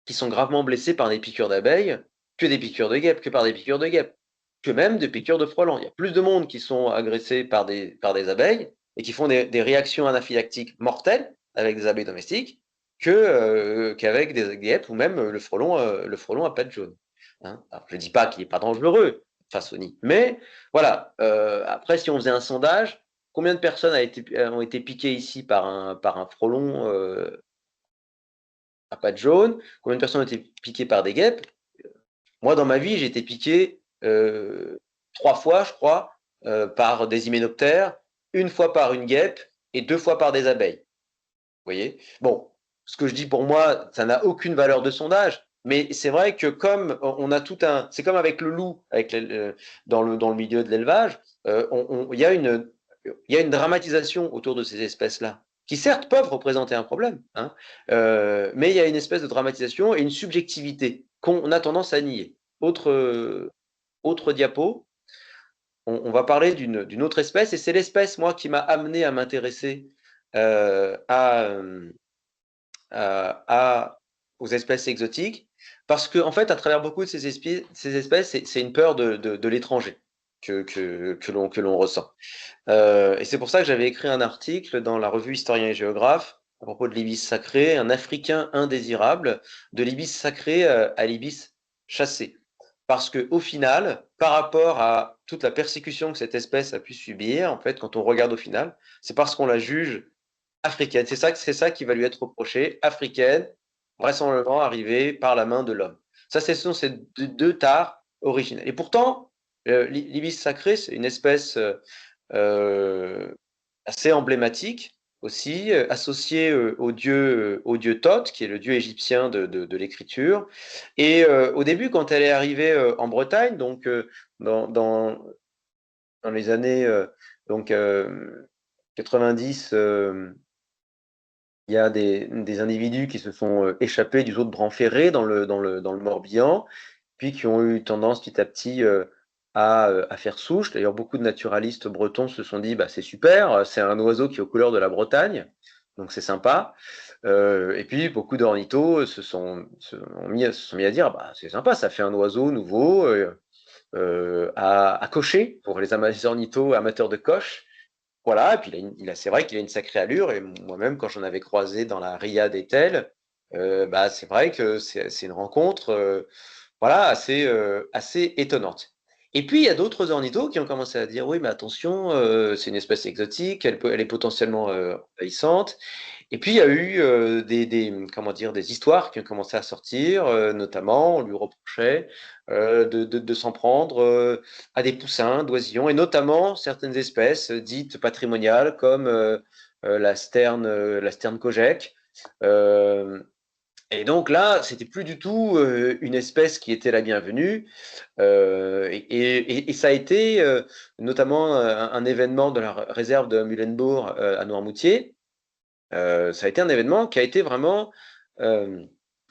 sont gravement blessées par des piqûres d'abeilles que des piqûres de guêpes, que par des piqûres de guêpes, que même des piqûres de frelons. Il y a plus de monde qui sont agressés par des abeilles et qui font des réactions anaphylactiques mortelles avec des abeilles domestiques qu'avec des guêpes ou même le frelon à pattes jaunes. Alors, je ne dis pas qu'il n'est pas dangereux face au nid, mais voilà. Après, si on faisait un sondage, combien de personnes ont été piquées ici par un frelon à pattes jaunes? Combien de personnes ont été piquées par des guêpes? Moi, dans ma vie, j'ai été piqué 3 fois, je crois, par des hyménoptères, une fois par une guêpe et 2 fois par des abeilles. Vous voyez? Bon, ce que je dis pour moi, ça n'a aucune valeur de sondage, mais c'est vrai que comme on a c'est comme avec le loup, dans le milieu de l'élevage, il y a une dramatisation autour de ces espèces-là, qui certes peuvent représenter un problème, mais il y a une espèce de dramatisation et une subjectivité qu'on a tendance à nier. Autre diapo, on va parler d'une autre espèce, et c'est l'espèce, moi, qui m'a amené à m'intéresser aux espèces exotiques, parce qu'en fait, à travers beaucoup de ces espèces, c'est une peur de l'étranger que l'on ressent. Et c'est pour ça que j'avais écrit un article dans la revue Historien et Géographe à propos de l'ibis sacré, un Africain indésirable, de l'ibis sacré à l'ibis chassé. parce qu'au final, par rapport à toute la persécution que cette espèce a pu subir, en fait, quand on regarde au final, c'est parce qu'on la juge africaine. C'est ça qui va lui être reproché, africaine, vraisemblablement arrivée par la main de l'homme. Ça, ce sont ces deux tares originelles. Et pourtant, l'ibis sacré, c'est une espèce assez emblématique aussi, associée au dieu Thoth, qui est le dieu égyptien de l'écriture. Et au début, quand elle est arrivée en Bretagne, donc dans, dans, dans les années donc, 90, il y a des individus qui se sont échappés du zoo de Branferré dans le Morbihan, puis qui ont eu tendance petit à petit à faire souche. D'ailleurs, beaucoup de naturalistes bretons se sont dit, bah, c'est super, c'est un oiseau qui est aux couleurs de la Bretagne, donc c'est sympa. Et puis, beaucoup d'ornithos se sont mis à dire, bah, c'est sympa, ça fait un oiseau nouveau à cocher pour les ornithos amateurs de coche. Voilà, et puis c'est vrai qu'il a une sacrée allure, et moi-même, quand j'en avais croisé dans la ria d'Etel, bah, c'est vrai que c'est une rencontre voilà, assez étonnante. Et puis, il y a d'autres ornithos qui ont commencé à dire, oui, mais attention, c'est une espèce exotique, elle est potentiellement envahissante. Et puis, il y a eu comment dire, des histoires qui ont commencé à sortir, notamment, on lui reprochait de s'en prendre à des poussins d'oisillons, et notamment certaines espèces dites patrimoniales, comme la sterne Kojek. Et donc là, c'était plus du tout une espèce qui était la bienvenue. Et ça a été notamment un événement de la réserve de Muhlenburg à Noirmoutier. Ça a été un événement qui a été vraiment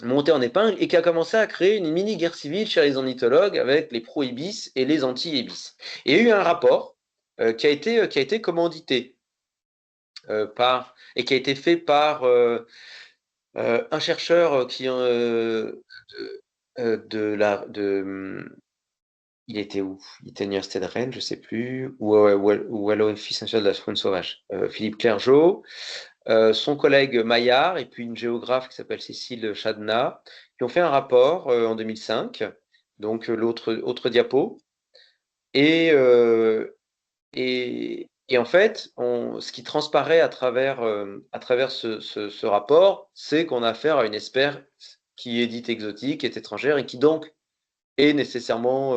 monté en épingle et qui a commencé à créer une mini-guerre civile chez les ornithologues avec les pro-ibis et les anti-ibis. Et il y a eu un rapport qui a été commandité et qui a été fait par un chercheur qui il était où? Il était à l'université de Rennes, je sais plus, ou à l'Office national de la faune sauvage. Philippe Clergeau, son collègue Maillard, et puis une géographe qui s'appelle Cécile Chadna, qui ont fait un rapport en 2005, donc autre diapo. Et, et en fait, ce qui transparaît à travers ce rapport, c'est qu'on a affaire à une espèce qui est dite exotique, est étrangère, et qui donc est nécessairement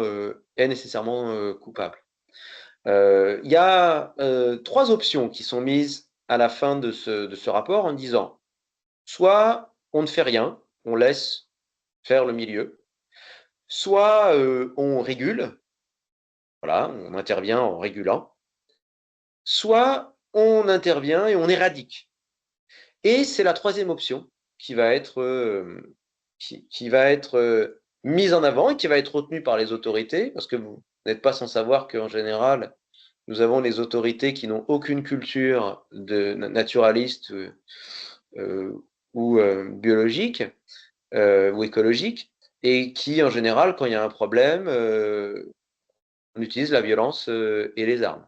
coupable. Il y a 3 options qui sont mises à la fin de ce rapport en disant, soit on ne fait rien, on laisse faire le milieu, soit on régule, voilà, on intervient en régulant, soit on intervient et on éradique. Et c'est la 3e option qui va être mise en avant et qui va être retenue par les autorités, parce que vous n'êtes pas sans savoir qu'en général, nous avons les autorités qui n'ont aucune culture de naturaliste ou biologique ou écologique, et qui, en général, quand il y a un problème, on utilise la violence et les armes.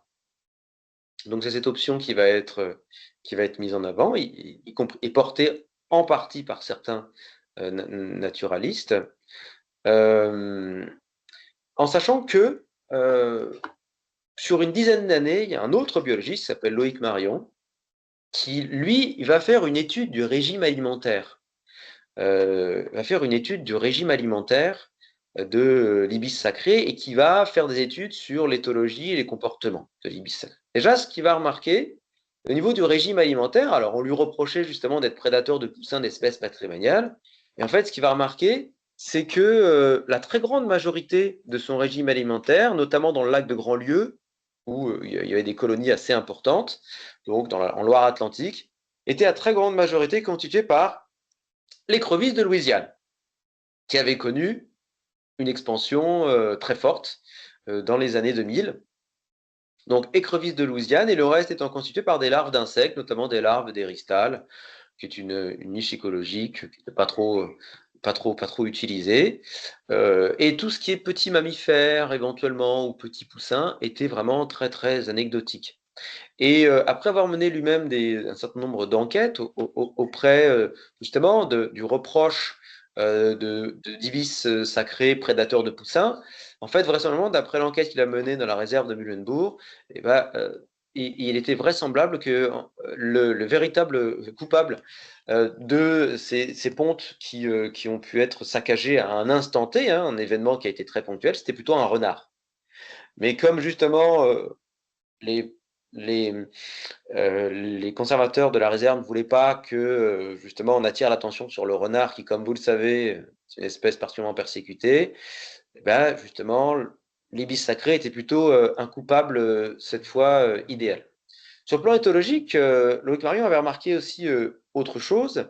Donc c'est cette option qui va être mise en avant, et portée en partie par certains naturalistes, en sachant que sur une dizaine d'années, il y a un autre biologiste qui s'appelle Loïc Marion, qui, lui, va faire une étude du régime alimentaire. Va faire une étude du régime alimentaire de l'ibis sacré, et qui va faire des études sur l'éthologie et les comportements de l'ibis sacré. Déjà, ce qu'il va remarquer, au niveau du régime alimentaire, alors on lui reprochait justement d'être prédateur de poussins d'espèces patrimoniales, et en fait, ce qu'il va remarquer, c'est que la très grande majorité de son régime alimentaire, notamment dans le lac de Grandlieu, où il y avait des colonies assez importantes, donc en Loire-Atlantique, était à très grande majorité constituée par l'écrevisse de Louisiane, qui avait connu une expansion très forte dans les années 2000. Donc écrevisse de Louisiane, et le reste étant constitué par des larves d'insectes, notamment des larves d'éristales, qui est une niche écologique qui n'est pas trop utilisée. Et tout ce qui est petits mammifères éventuellement, ou petits poussins, était vraiment très très anecdotique. Et après avoir mené lui-même un certain nombre d'enquêtes auprès justement du reproche d'ibis sacrés prédateurs de poussins. En fait, vraisemblablement, d'après l'enquête qu'il a menée dans la réserve de Muhlenburg, eh ben, il était vraisemblable que le véritable coupable de ces pontes qui ont pu être saccagées à un instant T, hein, un événement qui a été très ponctuel, c'était plutôt un renard. Mais comme justement les, les, les conservateurs de la réserve ne voulaient pas que justement on attire l'attention sur le renard qui, comme vous le savez, c'est une espèce particulièrement persécutée, eh ben, justement, l'ibis sacré était plutôt un coupable, cette fois, idéal. Sur le plan éthologique, Loïc Marion avait remarqué aussi autre chose,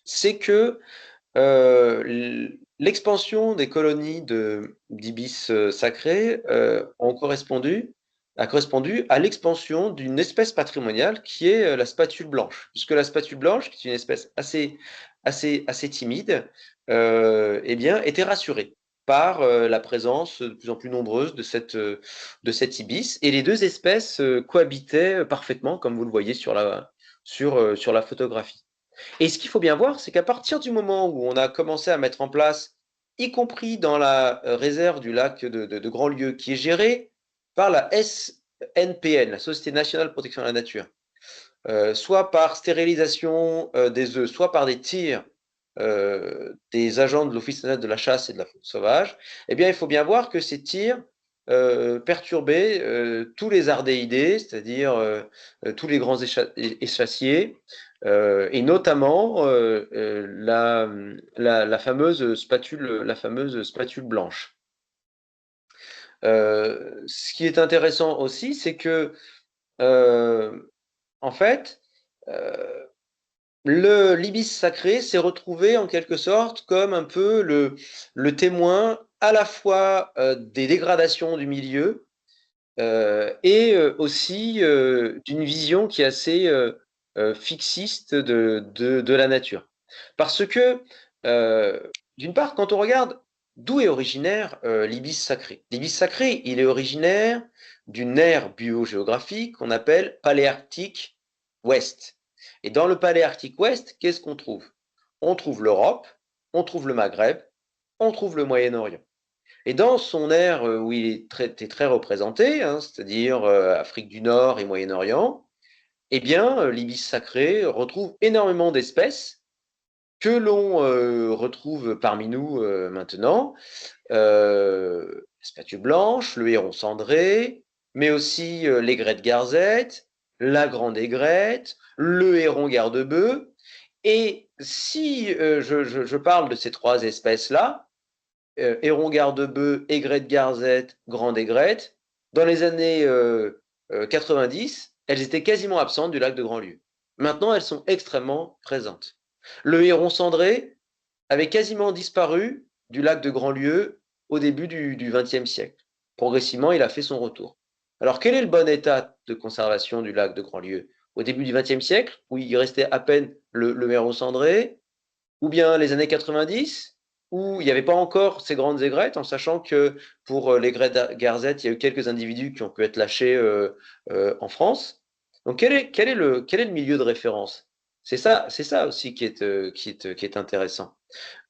c'est que l'expansion des colonies d'ibis sacrés a correspondu à l'expansion d'une espèce patrimoniale qui est la spatule blanche. Puisque la spatule blanche, qui est une espèce assez timide, eh bien, était rassurée par la présence de plus en plus nombreuse de cette ibis. Et les deux espèces cohabitaient parfaitement, comme vous le voyez sur la photographie. Et ce qu'il faut bien voir, c'est qu'à partir du moment où on a commencé à mettre en place, y compris dans la réserve du lac de Grandlieu, qui est gérée par la SNPN, la Société nationale de protection de la nature, soit par stérilisation des œufs, soit par des tirs des agents de l'Office national de la chasse et de la faune sauvage, eh bien, il faut bien voir que ces tirs perturbaient tous les ardéidés, c'est-à-dire tous les grands échassiers, et notamment la fameuse spatule blanche. Ce qui est intéressant aussi, c'est que, en fait, l'ibis sacré s'est retrouvé en quelque sorte comme un peu le témoin à la fois des dégradations du milieu et aussi d'une vision qui est assez fixiste de la nature. Parce que, d'une part, quand on regarde d'où est originaire l'ibis sacré, l'ibis sacré, il est originaire d'une aire biogéographique qu'on appelle Paléarctique ouest. Et dans le Paléarctique ouest, qu'est-ce qu'on trouve? On trouve l'Europe, on trouve le Maghreb, on trouve le Moyen-Orient. Et dans son aire où il est très représenté, hein, c'est-à-dire Afrique du Nord et Moyen-Orient, eh bien, l'ibis sacré retrouve énormément d'espèces que l'on retrouve parmi nous maintenant. La spatule blanche, le héron cendré, mais aussi l'aigrette garzette, la grande aigrette, le héron garde-bœuf. Et si je parle de ces trois espèces-là, héron garde-bœuf, aigrette garzette, grande aigrette, dans les années 90, elles étaient quasiment absentes du lac de Grandlieu. Maintenant, elles sont extrêmement présentes. Le héron cendré avait quasiment disparu du lac de Grandlieu au début du XXe siècle. Progressivement, il a fait son retour. Alors, quel est le bon état de conservation du lac de Grandlieu? Au début du XXe siècle, où il restait à peine le héron cendré, ou bien les années 90, où il n'y avait pas encore ces grandes aigrettes, en sachant que pour l'aigrette garzette, il y a eu quelques individus qui ont pu être lâchés en France. Donc quel est le milieu de référence? C'est ça aussi qui est intéressant.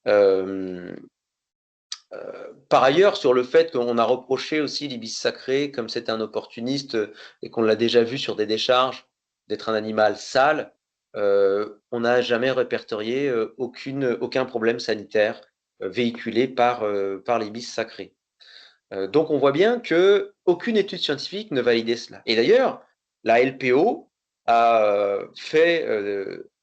Euh, Par ailleurs, sur le fait qu'on a reproché aussi l'ibis sacré, comme c'est un opportuniste et qu'on l'a déjà vu sur des décharges, d'être un animal sale, on n'a jamais répertorié aucun problème sanitaire véhiculé par l'ibis sacré. Donc on voit bien qu'aucune étude scientifique ne validait cela. Et d'ailleurs, la LPO a fait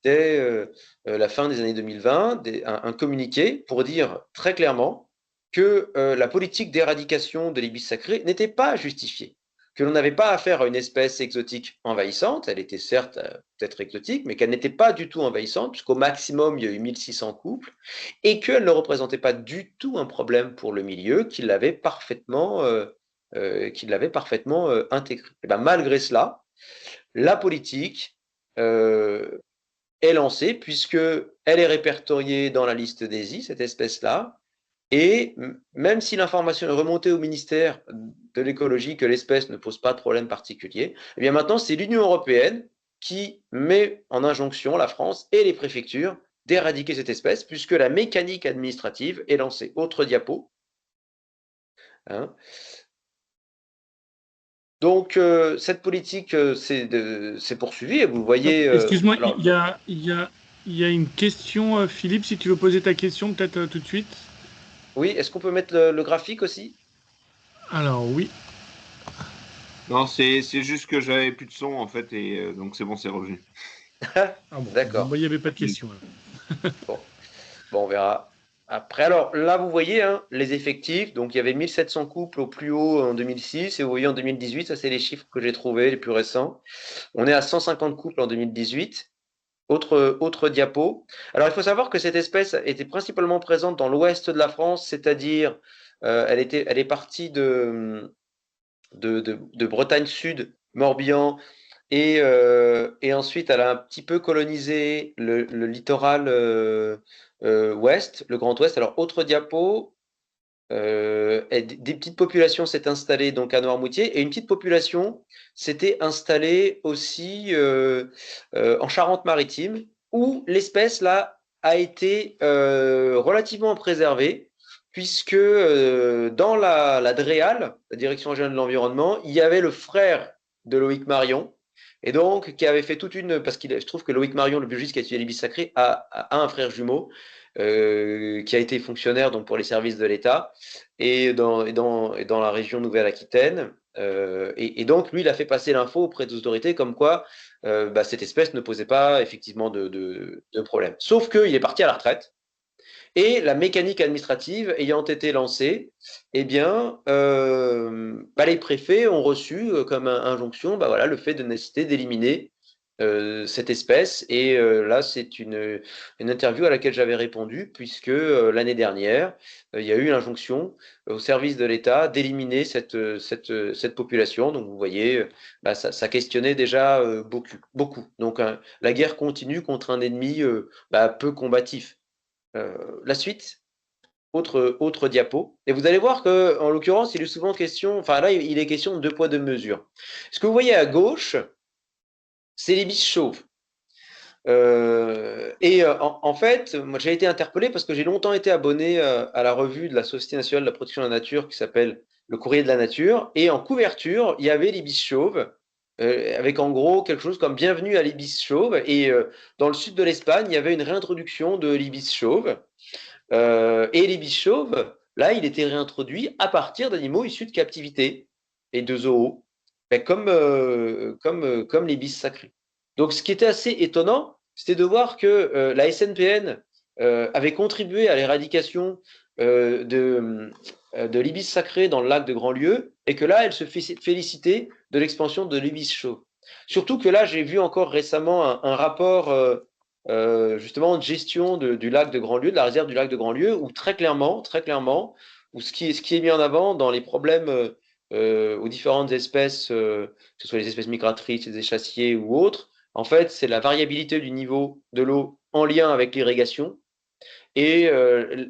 dès la fin des années 2020 un communiqué pour dire très clairement que la politique d'éradication de l'ibis sacré n'était pas justifiée, que l'on n'avait pas affaire à une espèce exotique envahissante, elle était certes peut-être exotique, mais qu'elle n'était pas du tout envahissante, puisqu'au maximum il y a eu 1600 couples, et qu'elle ne représentait pas du tout un problème pour le milieu, qu'il l'avait parfaitement intégré. Et ben, malgré cela, la politique est lancée, puisqu'elle est répertoriée dans la liste d'ESI, cette espèce-là, et même si l'information est remontée au ministère de l'écologie que l'espèce ne pose pas de problème particulier, eh bien maintenant c'est l'Union européenne qui met en injonction la France et les préfectures d'éradiquer cette espèce, puisque la mécanique administrative est lancée. Autre diapo. Hein. Donc, cette politique s'est poursuivie, et vous voyez... Excuse-moi, alors, il y a une question, Philippe, si tu veux poser ta question, peut-être tout de suite. oui, est-ce qu'on peut mettre le graphique aussi? Alors, oui. Non, c'est juste que j'avais plus de son en fait et donc c'est bon, c'est revenu. Ah bon, D'accord. il n'y avait pas de question. Bon. Bon, on verra après. Alors là, vous voyez hein, les effectifs. Donc, il y avait 1700 couples au plus haut en 2006. Et vous voyez en 2018, ça, c'est les chiffres que j'ai trouvés, les plus récents. On est à 150 couples en 2018. Autre diapo. Alors, il faut savoir que cette espèce était principalement présente dans l'ouest de la France, c'est-à-dire, elle est partie de Bretagne Sud, Morbihan, et ensuite, elle a un petit peu colonisé le littoral ouest, le Grand Ouest. Alors, autre diapo, des petites populations s'est installée donc à Noirmoutier, et une petite population s'était installée aussi en Charente-Maritime, où l'espèce là a été relativement préservée, puisque dans la DREAL, la Direction régionale de l'environnement, il y avait le frère de Loïc Marion, et donc qui avait fait toute une... Parce qu'il je trouve que Loïc Marion, le biologiste qui a étudié l'ibis sacré, a un frère jumeau, qui a été fonctionnaire donc pour les services de l'État et dans la région Nouvelle-Aquitaine. Et donc, lui, il a fait passer l'info auprès des autorités comme quoi bah, cette espèce ne posait pas effectivement de problème. Sauf qu'il est parti à la retraite. Et la mécanique administrative ayant été lancée, eh bien, bah, les préfets ont reçu comme injonction bah, voilà, le fait de nécessiter d'éliminer cette espèce. Et là, c'est une interview à laquelle j'avais répondu, puisque l'année dernière, il y a eu l'injonction au service de l'État d'éliminer cette population. Donc, vous voyez, bah, ça questionnait déjà beaucoup, beaucoup. Donc, la guerre continue contre un ennemi bah, peu combatif. La suite, autre diapo. Et vous allez voir que, en l'occurrence, il est souvent question, enfin là, il est question de deux poids, deux mesures. Ce que vous voyez à gauche, c'est l'ibis chauve. En fait, moi j'ai été interpellé parce que j'ai longtemps été abonné à la revue de la Société nationale de la protection de la nature qui s'appelle Le Courrier de la nature. Et en couverture, il y avait l'ibis chauve, avec en gros quelque chose comme Bienvenue à l'ibis chauve. Et dans le sud de l'Espagne, il y avait une réintroduction de l'ibis chauve. Et l'ibis chauve, là, il était réintroduit à partir d'animaux issus de captivité et de zoos, ben, comme l'ibis sacré. Donc, ce qui était assez étonnant, c'était de voir que la SNPN avait contribué à l'éradication de l'ibis sacré dans le lac de Grandlieu, et que là, elle se félicitait de l'expansion de l'ibis chauve. Surtout que là, j'ai vu encore récemment un rapport justement de gestion du lac de Grandlieu, de la réserve du lac de Grandlieu, où très clairement, où ce qui est mis en avant dans les problèmes aux différentes espèces, que ce soit les espèces migratrices, les échassiers ou autres, en fait, c'est la variabilité du niveau de l'eau en lien avec l'irrigation et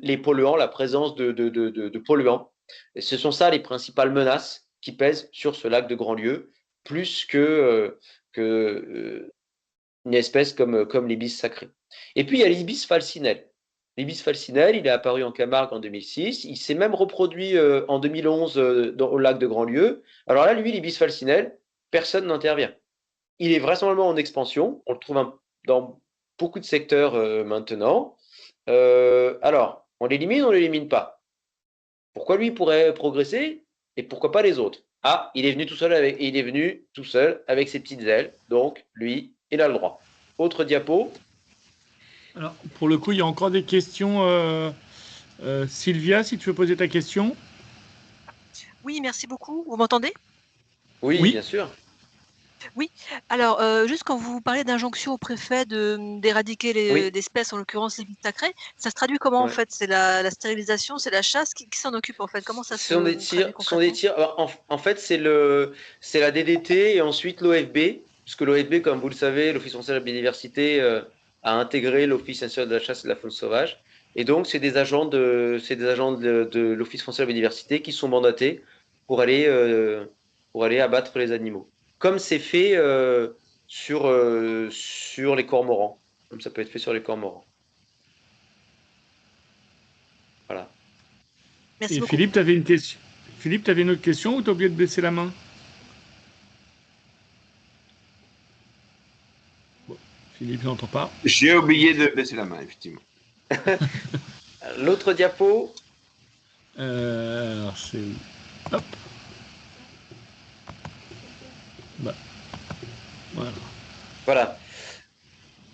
les polluants, la présence de polluants. Et ce sont ça les principales menaces qui pèsent sur ce lac de Grandlieu, plus que une espèce comme l'ibis sacré. Et puis il y a l'ibis falcinelle. L'ibis falcinelle, il est apparu en Camargue en 2006. Il s'est même reproduit en 2011 au lac de Grandlieu. Alors là, lui, l'ibis falcinelle, personne n'intervient. Il est vraisemblablement en expansion. On le trouve dans beaucoup de secteurs maintenant. Alors, on l'élimine ou on ne l'élimine pas? Pourquoi lui pourrait progresser et pourquoi pas les autres? Ah, il est venu tout seul avec ses petites ailes. Donc, lui, il a le droit. Autre diapo. Alors, pour le coup, il y a encore des questions. Sylvia, si tu veux poser ta question. Oui, merci beaucoup. Vous m'entendez? Oui, Oui. bien sûr. Oui. Alors, juste quand vous parlez d'injonction au préfet d'éradiquer Oui. l'espèce, en l'occurrence l'ibis sacré, ça se traduit comment en Ouais. fait? C'est la stérilisation, c'est la chasse? Qui s'en occupe en fait? Comment ça Ce sont des se tirs. traduit Ce sont des concrètement? tirs. Alors, en fait, c'est la DDT et ensuite l'OFB, puisque l'OFB, comme vous le savez, l'Office français de la biodiversité, a intégré l'Office national de la chasse et de la faune sauvage. Et donc, c'est des agents de l'Office français de la biodiversité qui sont mandatés pour aller, euh, pour aller abattre les animaux. Comme c'est fait sur les cormorans. Comme ça peut être fait sur les cormorans. Merci Et beaucoup. Philippe, tu avais une question. Philippe, tu avais une autre question ou tu as oublié de baisser la main? Bon, Philippe n'entend pas. J'ai oublié de baisser la main, effectivement. L'autre diapo, Alors, c'est où? Hop. Bah, voilà. voilà.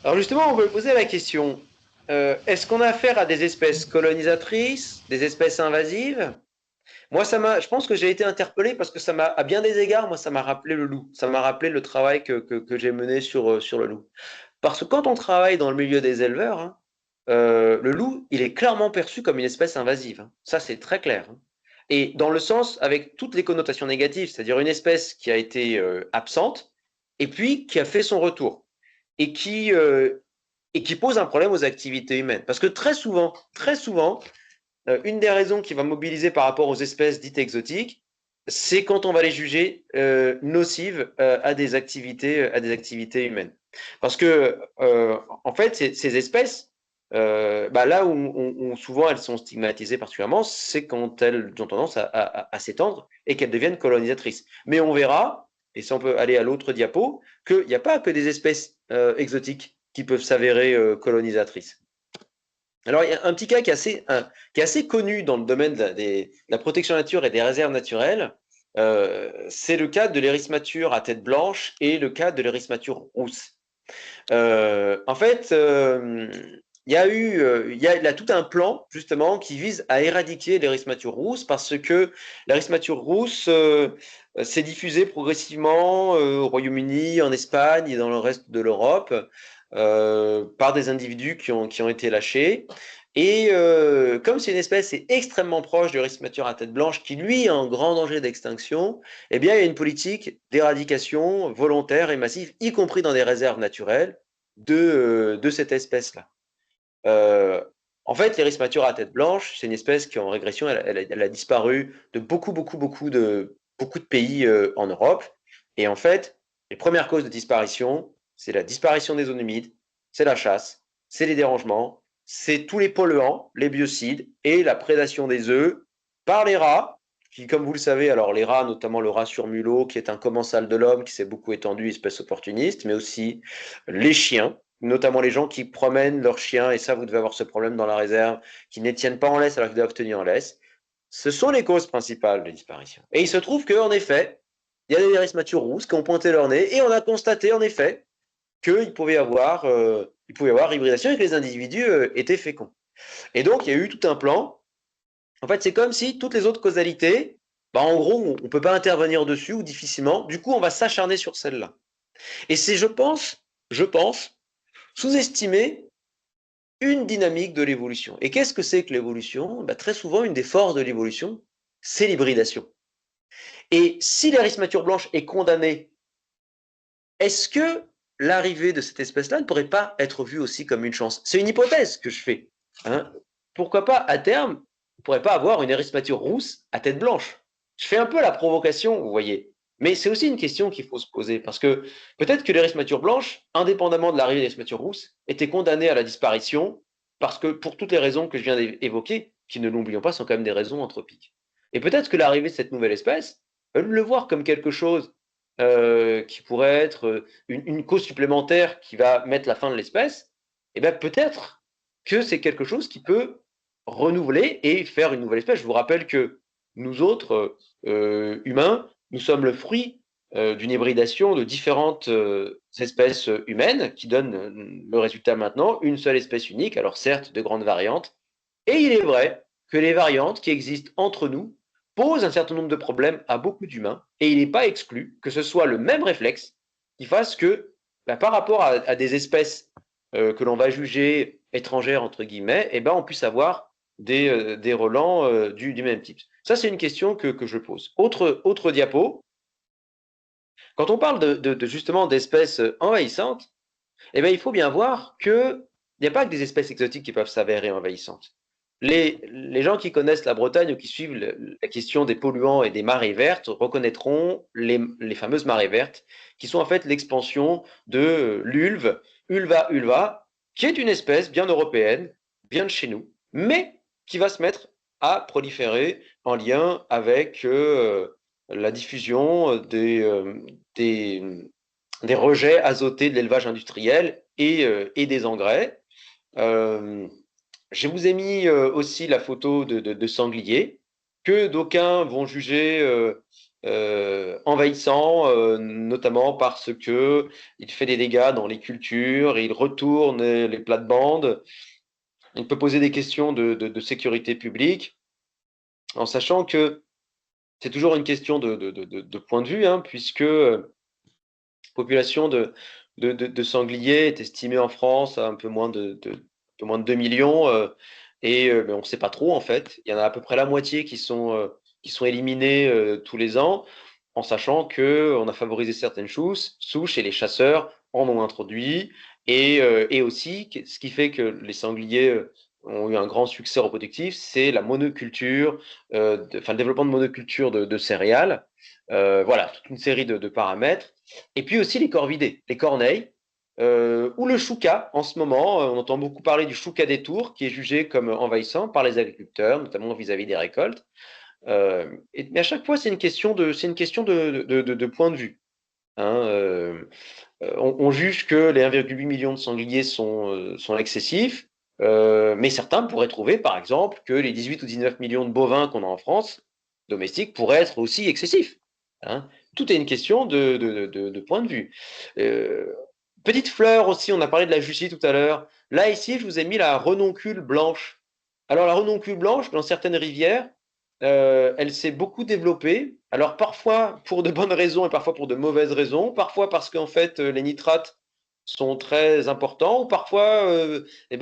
Alors justement, on peut poser la question, est-ce qu'on a affaire à des espèces colonisatrices, des espèces invasives? Moi, je pense que j'ai été interpellé parce que à bien des égards, moi, ça m'a rappelé le loup. Ça m'a rappelé le travail que j'ai mené sur le loup. Parce que quand on travaille dans le milieu des éleveurs, hein, le loup, il est clairement perçu comme une espèce invasive, hein. Ça, c'est très clair, hein. Et dans le sens avec toutes les connotations négatives, c'est-à-dire une espèce qui a été absente et puis qui a fait son retour et qui pose un problème aux activités humaines. Parce que très souvent, une des raisons qui va mobiliser par rapport aux espèces dites exotiques, c'est quand on va les juger nocives à des activités humaines. Parce que, en fait, ces espèces, là où souvent elles sont stigmatisées particulièrement, c'est quand elles ont tendance à s'étendre et qu'elles deviennent colonisatrices. Mais on verra, et si on peut aller à l'autre diapo, qu'il n'y a pas que des espèces exotiques qui peuvent s'avérer colonisatrices. Alors, il y a un petit cas qui est assez connu dans le domaine de la protection nature et des réserves naturelles. C'est le cas de l'érysmature à tête blanche et le cas de l'érysmature rousse. En fait, il y a là tout un plan justement qui vise à éradiquer l'érysmature rousse parce que l'érysmature rousse s'est diffusée progressivement au Royaume-Uni, en Espagne et dans le reste de l'Europe par des individus qui ont été lâchés. Et comme c'est une espèce est extrêmement proche de l'érysmature à tête blanche qui lui est en grand danger d'extinction, eh bien il y a une politique d'éradication volontaire et massive, y compris dans des réserves naturelles, de cette espèce-là. En fait, l'érysmature à tête blanche, c'est une espèce qui est en régression, elle a disparu de beaucoup de pays en Europe. Et en fait, les premières causes de disparition, c'est la disparition des zones humides, c'est la chasse, c'est les dérangements, c'est tous les polluants, les biocides et la prédation des œufs par les rats, qui, comme vous le savez, alors les rats, notamment le rat sur mulot, qui est un commensal de l'homme, qui s'est beaucoup étendu, espèce opportuniste, mais aussi les chiens, notamment les gens qui promènent leurs chiens, et ça, vous devez avoir ce problème dans la réserve, qui ne les tiennent pas en laisse alors qu'ils doivent tenir en laisse. Ce sont les causes principales de disparition. Et il se trouve qu'en effet, il y a des érysmatures rousses qui ont pointé leur nez, et on a constaté en effet qu'il pouvait y avoir hybridation et que les individus étaient féconds. Et donc, il y a eu tout un plan. En fait, c'est comme si toutes les autres causalités, en gros, on ne peut pas intervenir dessus ou difficilement. Du coup, on va s'acharner sur celle-là. Et c'est, je pense, sous-estimer une dynamique de l'évolution. Et qu'est-ce que c'est que l'évolution? Très souvent, une des forces de l'évolution, c'est l'hybridation. Et si l'érysmature blanche est condamnée, est-ce que l'arrivée de cette espèce-là ne pourrait pas être vue aussi comme une chance? C'est une hypothèse que je fais, hein. Pourquoi pas, à terme, on ne pourrait pas avoir une érysmature rousse à tête blanche? Je fais un peu la provocation, vous voyez. Mais c'est aussi une question qu'il faut se poser, parce que peut-être que l'érysmature blanche, indépendamment de l'arrivée de l'érysmature rousse, était condamnée à la disparition, parce que pour toutes les raisons que je viens d'évoquer, qui ne l'oublions pas, sont quand même des raisons anthropiques. Et peut-être que l'arrivée de cette nouvelle espèce, le voir comme quelque chose qui pourrait être une cause supplémentaire qui va mettre la fin de l'espèce, eh bien peut-être que c'est quelque chose qui peut renouveler et faire une nouvelle espèce. Je vous rappelle que nous autres, humains, nous sommes le fruit d'une hybridation de différentes espèces humaines qui donnent le résultat maintenant, une seule espèce unique, alors certes de grandes variantes. Et il est vrai que les variantes qui existent entre nous posent un certain nombre de problèmes à beaucoup d'humains, et il n'est pas exclu que ce soit le même réflexe qui fasse que, par rapport à des espèces que l'on va juger étrangères, entre guillemets, on puisse avoir des relents du même type. Ça, c'est une question que je pose. Autre diapo. Quand on parle justement d'espèces envahissantes, il faut bien voir qu'il n'y a pas que des espèces exotiques qui peuvent s'avérer envahissantes. Les gens qui connaissent la Bretagne ou qui suivent la question des polluants et des marées vertes reconnaîtront les fameuses marées vertes, qui sont en fait l'expansion de l'ulve, Ulva ulva, qui est une espèce bien européenne, bien de chez nous, mais qui va se mettre a proliféré en lien avec la diffusion des rejets azotés de l'élevage industriel et des engrais. Je vous ai mis aussi la photo de sanglier que d'aucuns vont juger envahissant, notamment parce que il fait des dégâts dans les cultures, il retourne les plates-bandes. Il peut poser des questions de sécurité publique, en sachant que c'est toujours une question de point de vue, hein, puisque la population de sangliers est estimée en France à un peu moins de 2 millions, mais on ne sait pas trop en fait. Il y en a à peu près la moitié qui sont éliminés tous les ans, en sachant qu'on a favorisé certaines souches et les chasseurs en ont introduit, et aussi ce qui fait que les sangliers ont eu un grand succès reproductif, c'est la monoculture, le développement de monoculture de céréales. Voilà, toute une série de paramètres. Et puis aussi les corvidés, les corneilles, ou le chouca. En ce moment, on entend beaucoup parler du chouca des tours, qui est jugé comme envahissant par les agriculteurs, notamment vis-à-vis des récoltes. Mais à chaque fois, c'est une question de point de vue. Hein, on juge que les 1,8 million de sangliers sont excessifs, mais certains pourraient trouver, par exemple, que les 18 ou 19 millions de bovins qu'on a en France, domestiques, pourraient être aussi excessifs. Hein. Tout est une question de point de vue. Petite fleur aussi, on a parlé de la Jussie tout à l'heure. Là, ici, je vous ai mis la renoncule blanche. Alors, la renoncule blanche, dans certaines rivières, elle s'est beaucoup développée. Alors, parfois pour de bonnes raisons et parfois pour de mauvaises raisons. Parfois parce qu'en fait, les nitrates sont très importants, ou parfois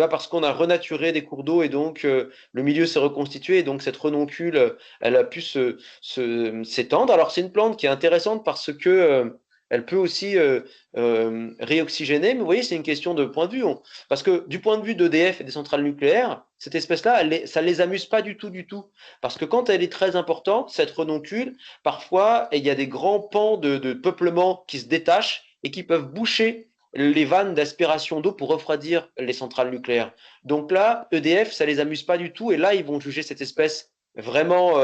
parce qu'on a renaturé des cours d'eau et donc le milieu s'est reconstitué et donc cette renoncule, elle a pu s'étendre. Alors, c'est une plante qui est intéressante parce que elle peut aussi réoxygéner, mais vous voyez, c'est une question de point de vue. Parce que du point de vue d'EDF et des centrales nucléaires, cette espèce-là, ça ne les amuse pas du tout, du tout. Parce que quand elle est très importante, cette renoncule, parfois, il y a des grands pans de peuplement qui se détachent et qui peuvent boucher les vannes d'aspiration d'eau pour refroidir les centrales nucléaires. Donc là, EDF, ça les amuse pas du tout, et là, ils vont juger cette espèce vraiment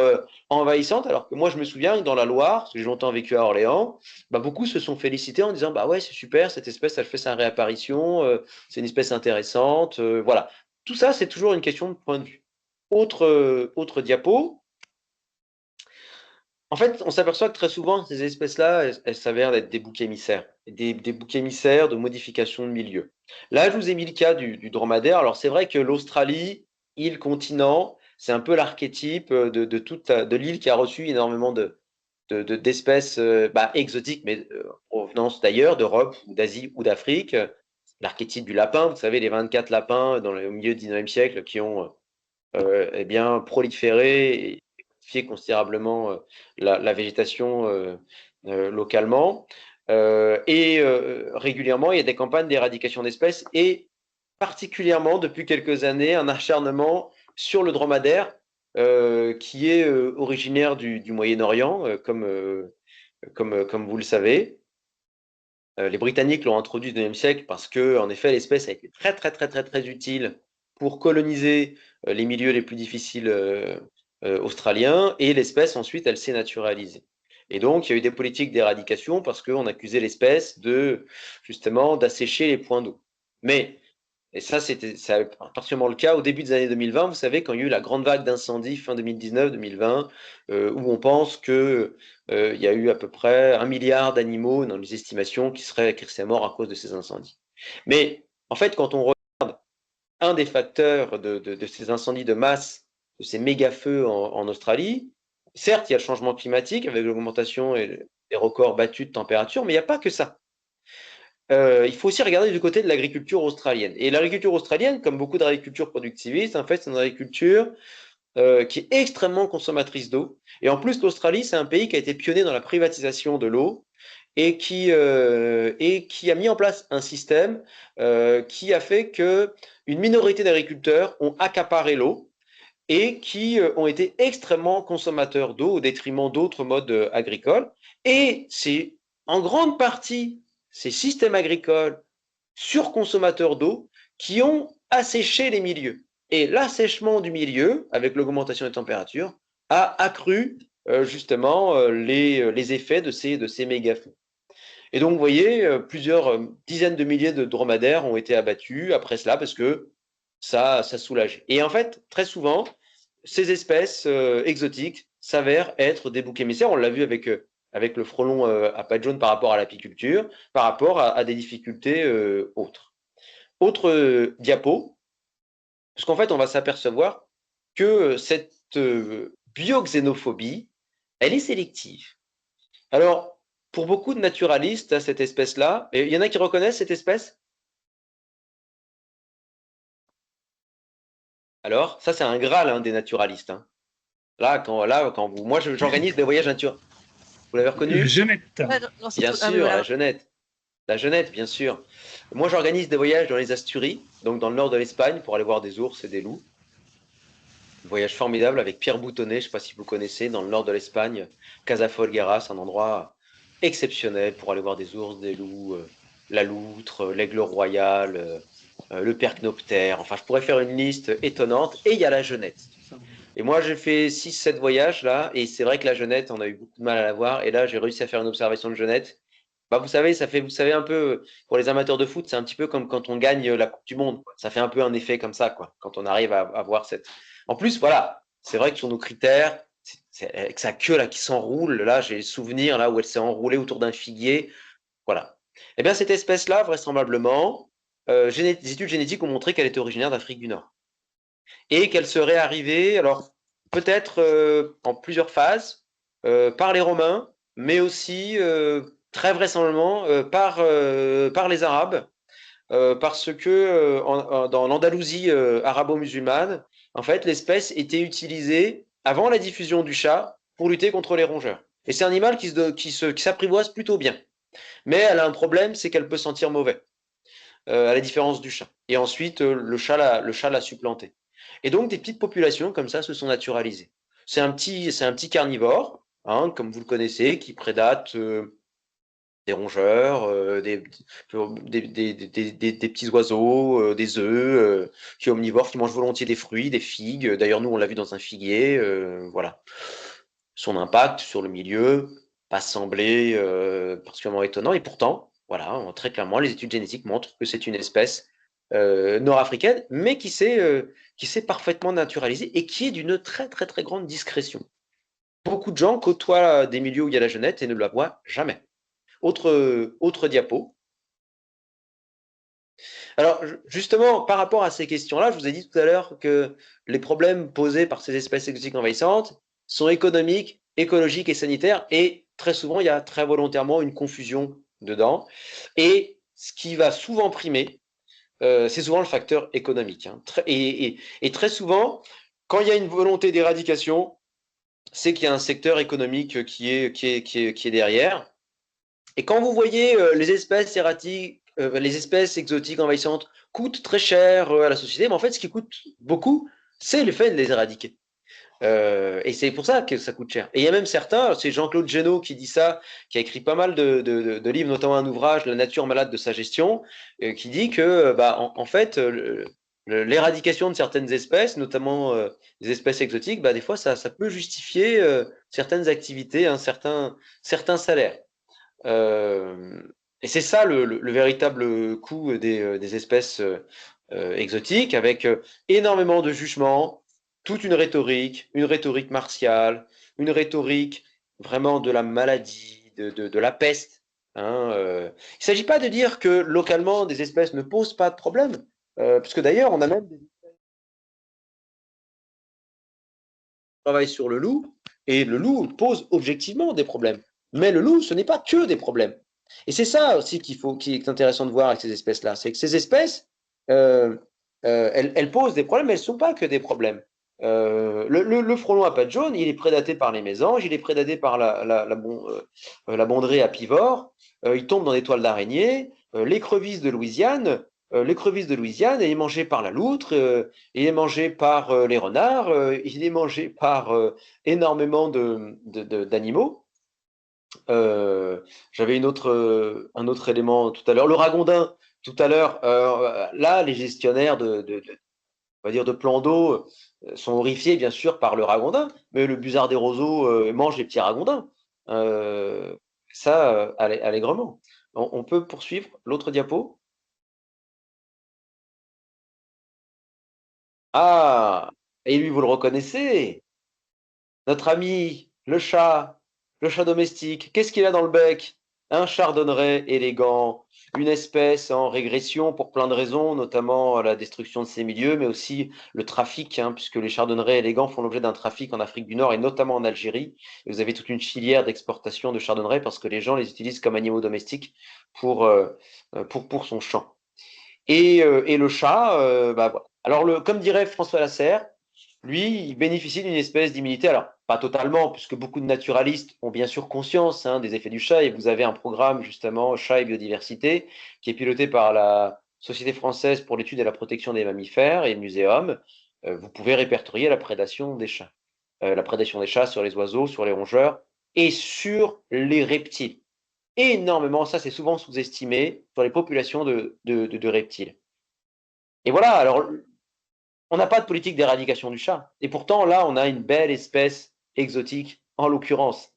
envahissante, alors que moi, je me souviens que dans la Loire, parce que j'ai longtemps vécu à Orléans, beaucoup se sont félicités en disant, bah ouais, c'est super, cette espèce, elle fait sa réapparition, c'est une espèce intéressante, voilà. Tout ça, c'est toujours une question de point de vue. Autre diapo. En fait, on s'aperçoit que très souvent, ces espèces-là, elles s'avèrent être des boucs émissaires, des boucs émissaires de modification de milieu. Là, je vous ai mis le cas du dromadaire. Alors, c'est vrai que l'Australie, île continent, c'est un peu l'archétype de l'île qui a reçu énormément d'espèces exotiques, mais provenance d'ailleurs, d'Europe, d'Asie ou d'Afrique. L'archétype du lapin, vous savez, les 24 lapins au milieu du 19e siècle qui ont proliféré et modifié considérablement la végétation localement. Régulièrement, il y a des campagnes d'éradication d'espèces et particulièrement depuis quelques années un acharnement sur le dromadaire qui est originaire du Moyen-Orient, comme vous le savez. Les Britanniques l'ont introduit au XIXe siècle parce que, en effet, l'espèce a été très, très, très, très, très utile pour coloniser les milieux les plus difficiles australiens, et l'espèce, ensuite, elle s'est naturalisée. Et donc, il y a eu des politiques d'éradication parce qu'on accusait l'espèce justement, d'assécher les points d'eau. Mais, et ça particulièrement le cas au début des années 2020, vous savez, quand il y a eu la grande vague d'incendies fin 2019-2020, où on pense que il y a eu à peu près 1 milliard d'animaux dans les estimations qui seraient morts à cause de ces incendies. Mais en fait, quand on regarde un des facteurs de ces incendies de masse, de ces méga-feux en Australie, certes, il y a le changement climatique avec l'augmentation et les records battus de température, mais il n'y a pas que ça. Il faut aussi regarder du côté de l'agriculture australienne. Et l'agriculture australienne, comme beaucoup d'agricultures productivistes, en fait, c'est une agriculture qui est extrêmement consommatrice d'eau. Et en plus, l'Australie, c'est un pays qui a été pionnier dans la privatisation de l'eau et qui a mis en place un système qui a fait qu'une minorité d'agriculteurs ont accaparé l'eau et qui ont été extrêmement consommateurs d'eau au détriment d'autres modes agricoles. Et c'est en grande partie ces systèmes agricoles surconsommateurs d'eau qui ont asséché les milieux. Et l'assèchement du milieu, avec l'augmentation des températures, a accru justement les effets de ces méga-feux. Et donc, vous voyez, plusieurs dizaines de milliers de dromadaires ont été abattus après cela parce que ça soulageait. Et en fait, très souvent, ces espèces exotiques s'avèrent être des boucs émissaires. On l'a vu avec le frelon à pattes jaunes par rapport à l'apiculture, par rapport à des difficultés autres. Autre diapo, parce qu'en fait, on va s'apercevoir que cette bioxénophobie, elle est sélective. Alors, pour beaucoup de naturalistes, cette espèce-là, il y en a qui reconnaissent cette espèce? Alors, ça, c'est un Graal hein, des naturalistes. Hein. Moi, j'organise des voyages naturels. Vous l'avez reconnu? Jeannette. Ouais, non, Bien tout... sûr, voilà. la Jeunette. La Jeunette, bien sûr. Moi, j'organise des voyages dans les Asturies, donc dans le nord de l'Espagne, pour aller voir des ours et des loups. Un voyage formidable avec Pierre Boutonnet, je ne sais pas si vous connaissez, dans le nord de l'Espagne, Casa Folgueras, un endroit exceptionnel pour aller voir des ours, des loups, la loutre, l'aigle royal, le percnoptère. Enfin, je pourrais faire une liste étonnante. Et il y a la Jeunette. Et moi, j'ai fait 6-7 voyages là, et c'est vrai que la Jeunette, on a eu beaucoup de mal à la voir. Et là, j'ai réussi à faire une observation de Jeunette. Bah, vous savez, vous savez un peu, pour les amateurs de foot, c'est un petit peu comme quand on gagne la Coupe du Monde. Quoi. Ça fait un peu un effet comme ça, quoi, quand on arrive à voir cette. En plus, voilà, c'est vrai que sur nos critères, avec sa queue là qui s'enroule, là, j'ai les souvenirs là où elle s'est enroulée autour d'un figuier. Voilà. Eh bien, cette espèce-là, vraisemblablement, des études génétiques ont montré qu'elle était originaire d'Afrique du Nord et qu'elle serait arrivée, alors peut-être en plusieurs phases, par les Romains, mais aussi très vraisemblablement par les Arabes, parce que dans l'Andalousie arabo-musulmane, en fait, l'espèce était utilisée avant la diffusion du chat pour lutter contre les rongeurs. Et c'est un animal qui s'apprivoise plutôt bien. Mais elle a un problème, c'est qu'elle peut sentir mauvais, à la différence du chat. Et ensuite, le chat l'a supplanté. Et donc, des petites populations comme ça se sont naturalisées. C'est un petit carnivore, hein, comme vous le connaissez, qui prédate des rongeurs, des petits oiseaux, des œufs, qui est omnivore, qui mange volontiers des fruits, des figues. D'ailleurs, nous, on l'a vu dans un figuier. Voilà. Son impact sur le milieu pas semblé particulièrement étonnant. Et pourtant, voilà, très clairement, les études génétiques montrent que c'est une espèce nord-africaine, mais qui s'est parfaitement naturalisée et qui est d'une très très très grande discrétion. Beaucoup de gens côtoient des milieux où il y a la Jeunette et ne la voient jamais. Autre diapo. Alors, justement, par rapport à ces questions-là, je vous ai dit tout à l'heure que les problèmes posés par ces espèces exotiques envahissantes sont économiques, écologiques et sanitaires, et très souvent, il y a très volontairement une confusion dedans. Et ce qui va souvent primer, c'est souvent le facteur économique. Hein. Et très souvent, quand il y a une volonté d'éradication, c'est qu'il y a un secteur économique qui est derrière. Et quand vous voyez les espèces erratiques, les espèces exotiques envahissantes coûtent très cher à la société, mais en fait, ce qui coûte beaucoup, c'est le fait de les éradiquer. Et c'est pour ça que ça coûte cher. Et il y a même certains, c'est Jean-Claude Génaud qui dit ça, qui a écrit pas mal de livres, notamment un ouvrage, La nature malade de sa gestion, qui dit que, en fait, l'éradication de certaines espèces, notamment des espèces exotiques, des fois, ça peut justifier certaines activités, certains salaires. Et c'est ça le véritable coût des espèces exotiques, avec énormément de jugements, toute une rhétorique martiale, une rhétorique vraiment de la maladie, de la peste. Hein, il ne s'agit pas de dire que localement des espèces ne posent pas de problème, puisque d'ailleurs on a même des travail sur le loup, et le loup pose objectivement des problèmes. Mais le loup, ce n'est pas que des problèmes. Et c'est ça aussi qui est intéressant de voir avec ces espèces-là, c'est que ces espèces, elles posent des problèmes, mais elles ne sont pas que des problèmes. Le frelon à pattes jaunes, il est prédaté par les mésanges, il est prédaté par la bondrée apivore, il tombe dans des toiles d'araignée, l'écrevisse de Louisiane, elle est mangée par la loutre, il est mangé par les renards, il est mangé par énormément d'animaux. J'avais un autre élément tout à l'heure, le ragondin. Tout à l'heure, là, les gestionnaires on va dire, de plans d'eau sont horrifiés, bien sûr, par le ragondin, mais le busard des roseaux mange les petits ragondins. Ça, allègrement. On peut poursuivre l'autre diapo? Ah! Et lui, vous le reconnaissez? Notre ami, le chat domestique. Qu'est-ce qu'il a dans le bec? Un chardonneret élégant, une espèce en régression pour plein de raisons, notamment la destruction de ces milieux, mais aussi le trafic, hein, puisque les chardonnerets élégants font l'objet d'un trafic en Afrique du Nord et notamment en Algérie. Et vous avez toute une filière d'exportation de chardonnerets parce que les gens les utilisent comme animaux domestiques pour, pour son champ. Et le chat, bah voilà. Alors, comme dirait François Lasserre, lui, il bénéficie d'une espèce d'immunité. Alors, pas totalement, puisque beaucoup de naturalistes ont bien sûr conscience des effets du chat. Et vous avez un programme, justement, Chat et biodiversité, qui est piloté par la Société française pour l'étude et la protection des mammifères et le Muséum. Vous pouvez répertorier la prédation des chats. La prédation des chats sur les oiseaux, sur les rongeurs et sur les reptiles. Énormément, ça c'est souvent sous-estimé, sur les populations de reptiles. Et voilà, alors on n'a pas de politique d'éradication du chat. Et pourtant, là, on a une belle espèce exotique, en l'occurrence.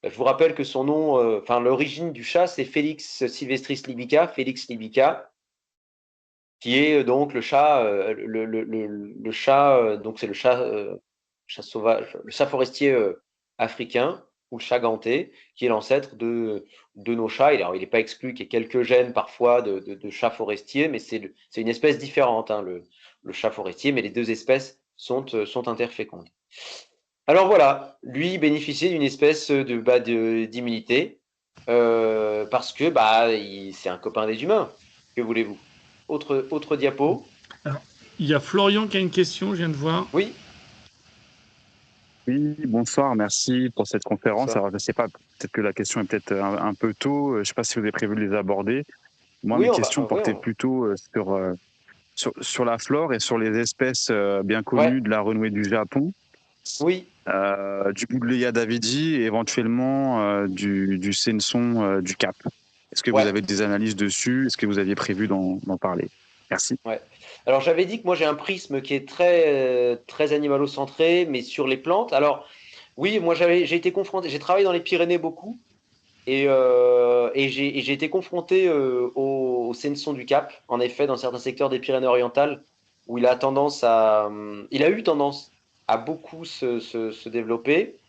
Je vous rappelle que son nom, l'origine du chat, c'est Felix sylvestris libica, Félix libica, qui est donc le chat, le chat, donc c'est le chat sauvage, le chat forestier africain, ou le chat ganté, qui est l'ancêtre de nos chats. Alors, il n'est pas exclu qu'il y ait quelques gènes parfois de chats forestiers, mais c'est une espèce différente, le chat forestier, mais les deux espèces sont interfécondes. Alors voilà, lui bénéficiait d'une espèce d'immunité parce que c'est un copain des humains. Que voulez-vous? Autre diapo. Alors, il y a Florian qui a une question, je viens de voir. Oui. Oui, bonsoir, merci pour cette conférence. Bonsoir. Alors, je ne sais pas, peut-être que la question est peut-être un peu tôt. Je ne sais pas si vous avez prévu de les aborder. Moi, Oui, mes questions portaient plutôt sur la flore et sur les espèces bien connues de la renouée du Japon. Oui. Du Buddleia davidi et éventuellement du Senson du Cap. Est-ce que vous avez des analyses dessus? Est-ce que vous aviez prévu d'en parler? Merci. Ouais. Alors j'avais dit que moi j'ai un prisme qui est très animalo-centré, mais sur les plantes. Alors oui, moi j'ai été confronté, j'ai travaillé dans les Pyrénées beaucoup, et j'ai été confronté au Senson du Cap, en effet, dans certains secteurs des Pyrénées-Orientales, où il a eu tendance à beaucoup se développer.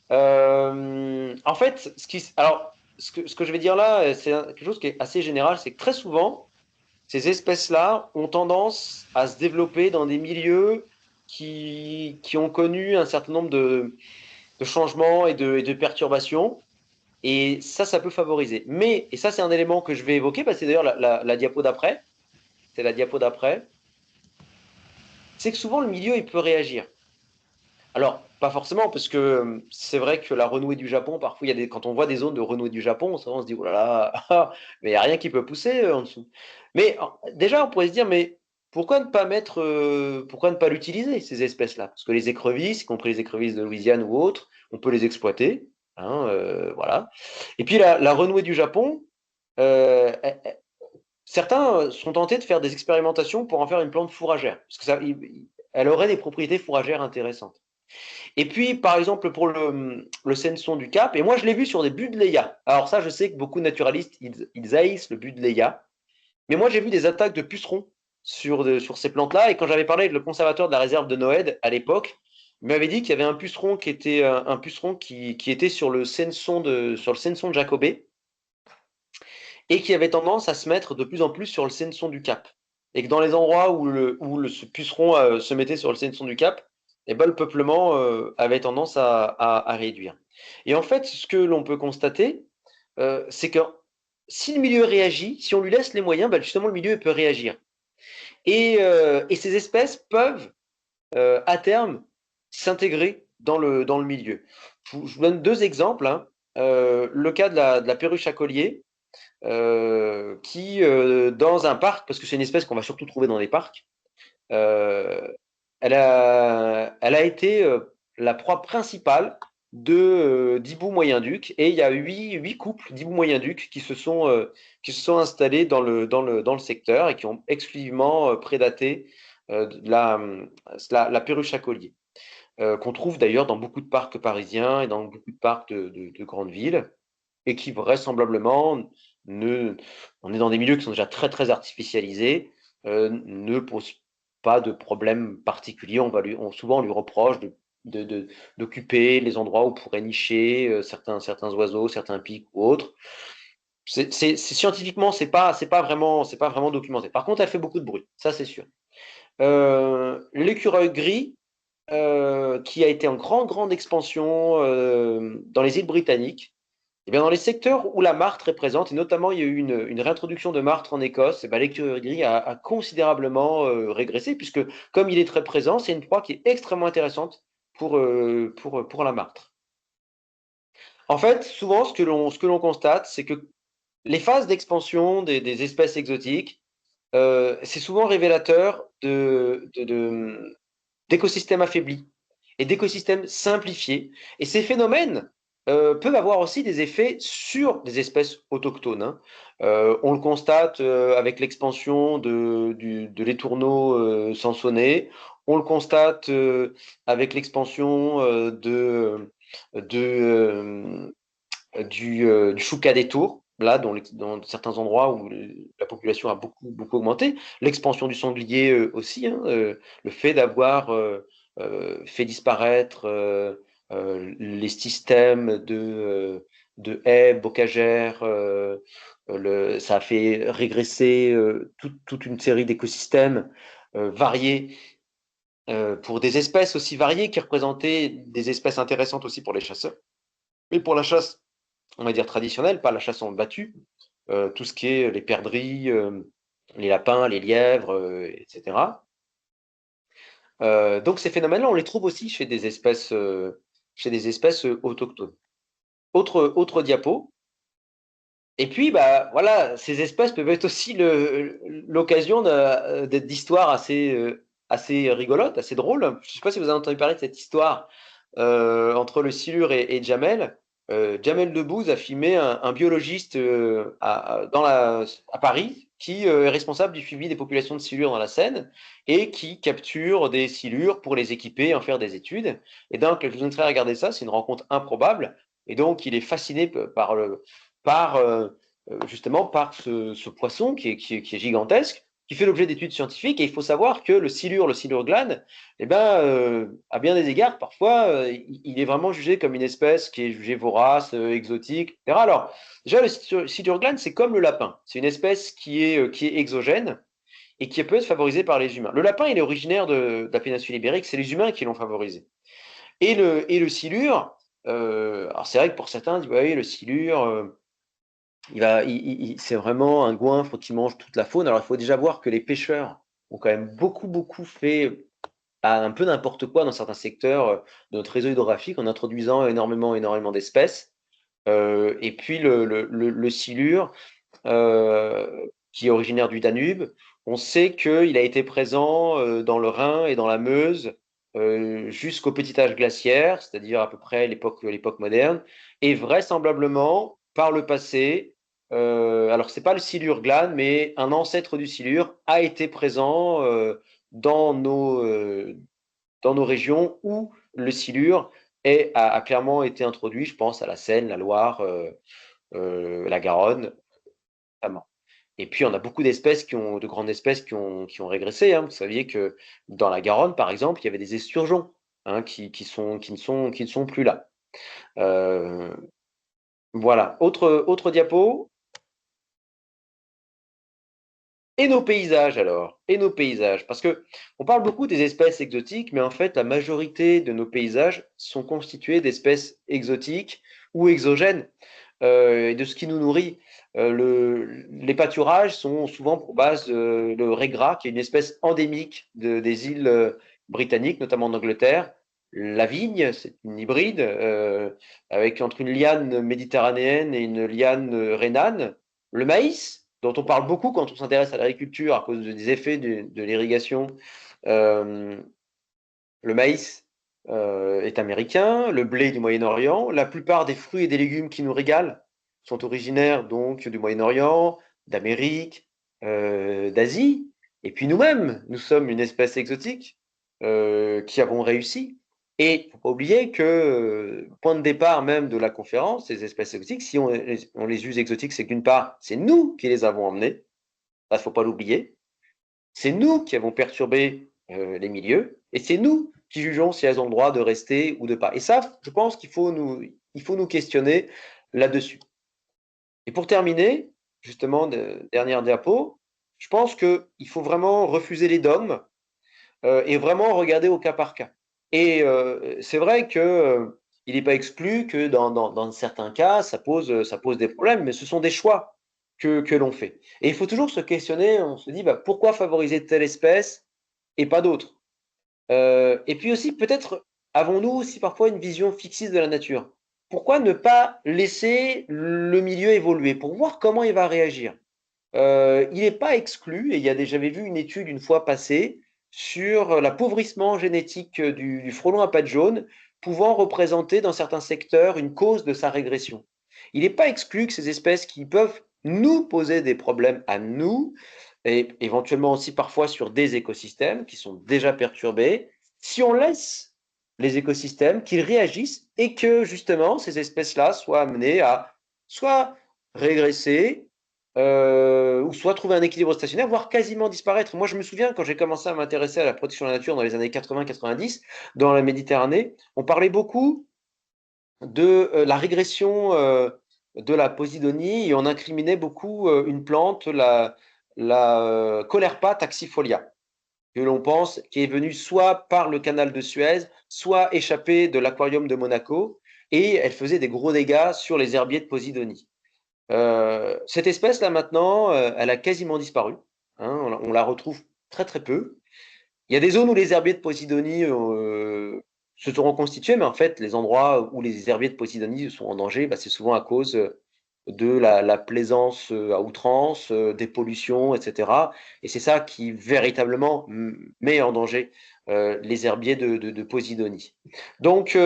En fait, ce que je vais dire là, c'est quelque chose qui est assez général, c'est que très souvent, ces espèces-là ont tendance à se développer dans des milieux qui ont connu un certain nombre de changements et de perturbations. Et ça peut favoriser. Mais, et ça c'est un élément que je vais évoquer, parce que c'est d'ailleurs la diapo d'après, c'est la diapo d'après, c'est que souvent le milieu il peut réagir. Alors, pas forcément, parce que c'est vrai que la renouée du Japon, parfois, quand on voit des zones de renouée du Japon, on se dit, oh là là, mais il n'y a rien qui peut pousser en dessous. Mais déjà, on pourrait se dire, mais pourquoi ne pas l'utiliser, ces espèces-là? Parce que les écrevisses, y compris les écrevisses de Louisiane ou autres, on peut les exploiter. Voilà. Et puis, la renouée du Japon, certains sont tentés de faire des expérimentations pour en faire une plante fourragère, parce que elle aurait des propriétés fourragères intéressantes. Et puis, par exemple, pour le Senson du Cap, et moi je l'ai vu sur des Buddleia. Alors ça, je sais que beaucoup de naturalistes, ils haïssent le Buddleia, mais moi j'ai vu des attaques de pucerons sur ces plantes-là, et quand j'avais parlé avec le conservateur de la réserve de Noël à l'époque, il m'avait dit qu'il y avait un puceron qui était sur le Senson de Jacobé, et qui avait tendance à se mettre de plus en plus sur le Senson du Cap. Et que dans les endroits où ce puceron se mettait sur le Senson du Cap, le peuplement avait tendance à réduire. Et en fait, ce que l'on peut constater, c'est que si le milieu réagit, si on lui laisse les moyens, justement le milieu peut réagir. Et ces espèces peuvent, à terme, s'intégrer dans le milieu. Je vous donne deux exemples. Le cas de la perruche à collier, qui, dans un parc, parce que c'est une espèce qu'on va surtout trouver dans les parcs, elle a été la proie principale d'hiboux moyen-duc, et il y a 8 couples d'hiboux moyen-duc qui se sont installés dans le secteur et qui ont exclusivement prédaté la perruche à collier, qu'on trouve d'ailleurs dans beaucoup de parcs parisiens et dans beaucoup de parcs de grandes villes, et qui vraisemblablement, on est dans des milieux qui sont déjà très très artificialisés, ne pose pas de problème particulier. Souvent on lui reproche d'occuper les endroits où pourraient nicher certains oiseaux, certains pics ou autres. Scientifiquement, c'est pas vraiment documenté. Par contre, elle fait beaucoup de bruit, ça c'est sûr. L'écureuil gris, qui a été en grande expansion dans les îles britanniques. Et bien, dans les secteurs où la martre est présente, et notamment il y a eu une réintroduction de martre en Écosse, et bien, l'écureuil gris a considérablement régressé, puisque comme il est très présent, c'est une proie qui est extrêmement intéressante pour la martre. En fait, souvent, ce que l'on constate, c'est que les phases d'expansion des espèces exotiques, c'est souvent révélateur d'écosystèmes affaiblis et d'écosystèmes simplifiés. Et ces phénomènes peuvent avoir aussi des effets sur des espèces autochtones, hein. On le constate avec l'expansion de l'étourneau sansonnet. On le constate avec l'expansion du choucas des tours, là, dans certains endroits où la population a beaucoup augmenté. L'expansion du sanglier aussi, hein, le fait d'avoir fait disparaître les systèmes de haies bocagères, ça a fait régresser toute une série d'écosystèmes variés pour des espèces aussi variées qui représentaient des espèces intéressantes aussi pour les chasseurs. Mais pour la chasse, on va dire traditionnelle, pas la chasse en battue, tout ce qui est les perdrix, les lapins, les lièvres, etc. Donc ces phénomènes-là, on les trouve aussi chez des espèces autochtones. Autre diapo. Et puis, bah, voilà, ces espèces peuvent être aussi l'occasion d'histoires assez rigolotes, assez drôles. Je ne sais pas si vous avez entendu parler de cette histoire entre le silure et Jamel. Jamel Debbouze a filmé un biologiste à Paris qui est responsable du suivi des populations de silures dans la Seine et qui capture des silures pour les équiper et en faire des études. Et donc, je vous inviterai à regarder ça, c'est une rencontre improbable. Et donc, il est fasciné justement par ce poisson qui est gigantesque, qui fait l'objet d'études scientifiques. Et il faut savoir que le silure glane, eh ben, à bien des égards, parfois, il est vraiment jugé comme une espèce qui est jugée vorace, exotique, etc. Alors, déjà, le silure glane, c'est comme le lapin. C'est une espèce qui est exogène et qui peut être favorisée par les humains. Le lapin, il est originaire de la péninsule ibérique, c'est les humains qui l'ont favorisé. Et le silure, alors c'est vrai que pour certains, ils disent, oui, le silure, c'est vraiment un goinfre qui mange toute la faune. Alors, il faut déjà voir que les pêcheurs ont quand même beaucoup fait un peu n'importe quoi dans certains secteurs de notre réseau hydrographique en introduisant énormément d'espèces. Et puis, le silure, qui est originaire du Danube, on sait qu'il a été présent dans le Rhin et dans la Meuse jusqu'au petit âge glaciaire, c'est-à-dire à peu près l'époque moderne, et vraisemblablement, par le passé, alors c'est pas le silure glane, mais un ancêtre du silure a été présent dans nos régions où le silure a clairement été introduit, je pense à la Seine, la Loire, la Garonne, notamment. Et puis, on a beaucoup de grandes espèces qui ont régressé, hein. Vous saviez que dans la Garonne, par exemple, il y avait des esturgeons, hein, qui ne sont plus là. Voilà. Autre diapo. Et nos paysages alors? Et nos paysages? Parce que on parle beaucoup des espèces exotiques, mais en fait, la majorité de nos paysages sont constitués d'espèces exotiques ou exogènes, et de ce qui nous nourrit. Les pâturages sont souvent pour base le raie gras, qui est une espèce endémique des îles britanniques, notamment en Angleterre. La vigne, c'est une hybride avec entre une liane méditerranéenne et une liane rhénane. Le maïs, dont on parle beaucoup quand on s'intéresse à l'agriculture à cause des effets de l'irrigation. Le maïs est américain, le blé du Moyen-Orient. La plupart des fruits et des légumes qui nous régalent sont originaires donc du Moyen-Orient, d'Amérique, d'Asie. Et puis nous-mêmes, nous sommes une espèce exotique qui avons réussi. Et il ne faut pas oublier que, point de départ même de la conférence, ces espèces exotiques, si on les juge exotiques, c'est que d'une part, c'est nous qui les avons emmenées, il ne faut pas l'oublier, c'est nous qui avons perturbé les milieux, et c'est nous qui jugeons si elles ont le droit de rester ou de pas. Et ça, je pense qu'il faut nous questionner là-dessus. Et pour terminer, justement, dernière diapo, je pense qu'il faut vraiment refuser les dogmes et vraiment regarder au cas par cas. Et c'est vrai qu'il n'est pas exclu que dans certains cas, ça pose des problèmes, mais ce sont des choix que l'on fait. Et il faut toujours se questionner, on se dit, pourquoi favoriser telle espèce et pas d'autres? Et puis aussi, peut-être, avons-nous aussi parfois une vision fixiste de la nature? Pourquoi ne pas laisser le milieu évoluer pour voir comment il va réagir? Il n'est pas exclu, et j'avais vu une étude une fois passée sur l'appauvrissement génétique du frelon à pattes jaunes, pouvant représenter dans certains secteurs une cause de sa régression. Il n'est pas exclu que ces espèces qui peuvent nous poser des problèmes à nous, et éventuellement aussi parfois sur des écosystèmes qui sont déjà perturbés, si on laisse les écosystèmes, qu'ils réagissent et que justement ces espèces-là soient amenées à soit régresser, ou soit trouver un équilibre stationnaire, voire quasiment disparaître. Moi, je me souviens, quand j'ai commencé à m'intéresser à la protection de la nature dans les années 80-90, dans la Méditerranée, on parlait beaucoup de la régression de la posidonie et on incriminait beaucoup une plante, la Colerpa taxifolia, que l'on pense qui est venue soit par le canal de Suez, soit échappée de l'aquarium de Monaco, et elle faisait des gros dégâts sur les herbiers de Posidonie. Cette espèce-là, maintenant, elle a quasiment disparu. Hein, on la retrouve très très peu. Il y a des zones où les herbiers de Posidonie se sont reconstitués, mais en fait, les endroits où les herbiers de Posidonie sont en danger, c'est souvent à cause de la plaisance à outrance, des pollutions, etc. Et c'est ça qui véritablement met en danger les herbiers de Posidonie. Donc,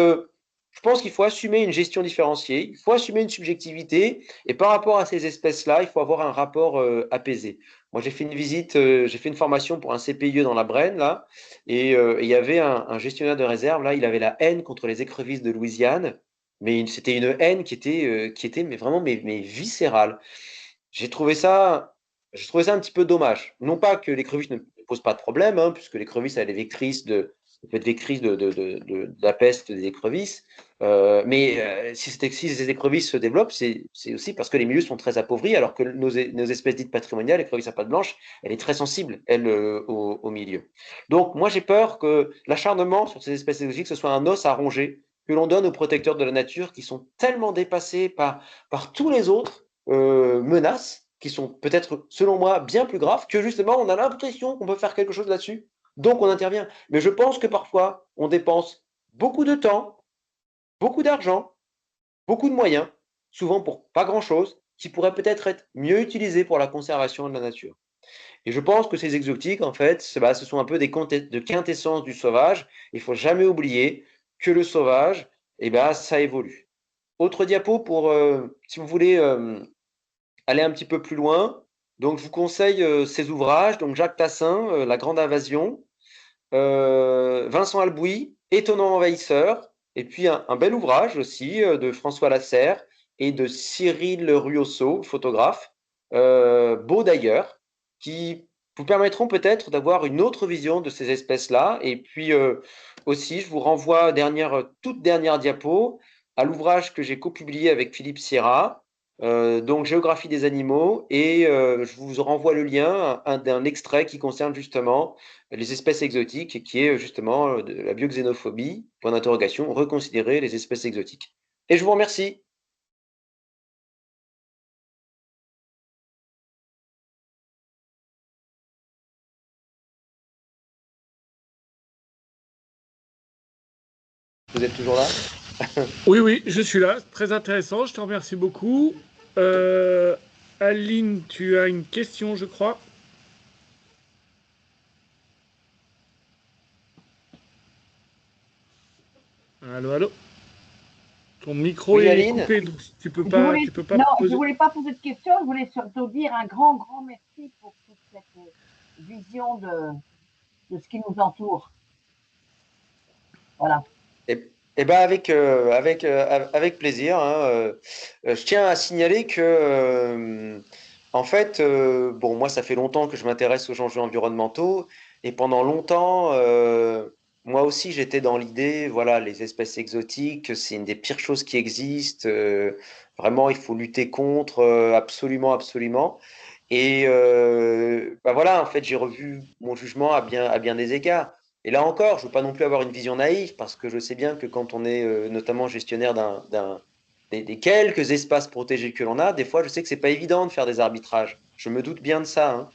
je pense qu'il faut assumer une gestion différenciée, il faut assumer une subjectivité, et par rapport à ces espèces-là, il faut avoir un rapport apaisé. Moi, j'ai fait une visite, j'ai fait une formation pour un CPIE dans la Brenne, là, et il y avait un gestionnaire de réserve, là, il avait la haine contre les écrevisses de Louisiane, mais c'était une haine qui était mais vraiment mais viscérale. J'ai trouvé ça un petit peu dommage. Non pas que l'écrevisse ne pose pas de problème, hein, puisque l'écrevisse, elle est vectrice de la peste des écrevisses. Mais si ces écrevisses se développent, c'est aussi parce que les milieux sont très appauvris, alors que nos espèces dites patrimoniales, l'écrevisse à pattes blanches, elle est très sensible, elle, au milieu. Donc, moi, j'ai peur que l'acharnement sur ces espèces exotiques, ce soit un os à ronger que l'on donne aux protecteurs de la nature qui sont tellement dépassés par tous les autres menaces qui sont peut-être, selon moi, bien plus graves, que justement, on a l'impression qu'on peut faire quelque chose là-dessus. Donc, on intervient. Mais je pense que parfois, on dépense beaucoup de temps, beaucoup d'argent, beaucoup de moyens, souvent pour pas grand-chose, qui pourraient peut-être être mieux utilisés pour la conservation de la nature. Et je pense que ces exotiques, en fait, ce sont un peu des quintessences du sauvage. Il ne faut jamais oublier que le sauvage, ça évolue. Autre diapo pour, si vous voulez aller un petit peu plus loin. Donc, je vous conseille ces ouvrages. Donc, Jacques Tassin, La Grande Invasion, Vincent Albouy, Étonnant envahisseur, et puis un bel ouvrage aussi de François Lasserre et de Cyril Ruosseau, photographe, beau d'ailleurs, qui vous permettront peut-être d'avoir une autre vision de ces espèces-là. Et puis aussi, je vous renvoie, toute dernière diapo, à l'ouvrage que j'ai copublié avec Philippe Sierra, donc Géographie des animaux, et je vous renvoie le lien d'un extrait qui concerne justement les espèces exotiques, et qui est justement de la bioxénophobie, point d'interrogation, reconsidérer les espèces exotiques. Et je vous remercie. Vous êtes toujours là? Oui, oui, je suis là. Très intéressant. Je te remercie beaucoup. Aline, tu as une question, je crois. Allô, allô. Ton micro Oui, est Aline. coupé, donc tu peux pas Non, poser. je voulais pas poser de questions. Je voulais surtout dire un grand merci pour toute cette vision de ce qui nous entoure. Voilà. Et ben avec plaisir, hein. Je tiens à signaler que, en fait, bon, moi, ça fait longtemps que je m'intéresse aux enjeux environnementaux et pendant longtemps, moi aussi, j'étais dans l'idée, voilà, les espèces exotiques, c'est une des pires choses qui existent. Vraiment, il faut lutter contre, absolument, absolument. Et bah voilà, en fait, j'ai revu mon jugement à bien des égards. Et là encore, je ne veux pas non plus avoir une vision naïve, parce que je sais bien que quand on est notamment gestionnaire des quelques espaces protégés que l'on a, des fois, je sais que c'est pas évident de faire des arbitrages. Je me doute bien de ça, hein.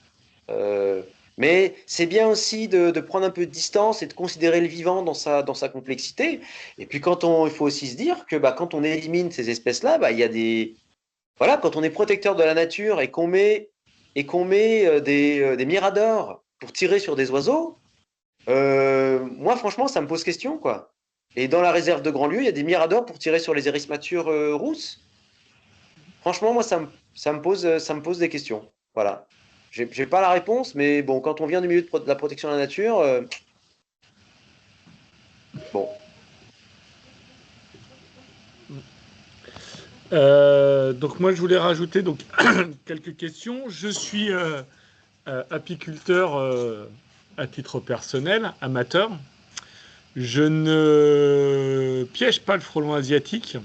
Euh, mais c'est bien aussi de prendre un peu de distance et de considérer le vivant dans sa complexité. Et puis il faut aussi se dire que bah, quand on élimine ces espèces-là, bah, il y a des, voilà, quand on est protecteur de la nature et qu'on met des miradors pour tirer sur des oiseaux, moi, franchement, ça me pose question, quoi. Et dans la réserve de Grandlieu, il y a des miradors pour tirer sur les érismatures rousses. Franchement, moi, ça me pose des questions. Voilà. J'ai pas la réponse, mais bon, quand on vient du milieu de la protection de la nature, bon. Donc moi, je voulais rajouter donc quelques questions. Je suis apiculteur à titre personnel, amateur. Je ne piège pas le frelon asiatique,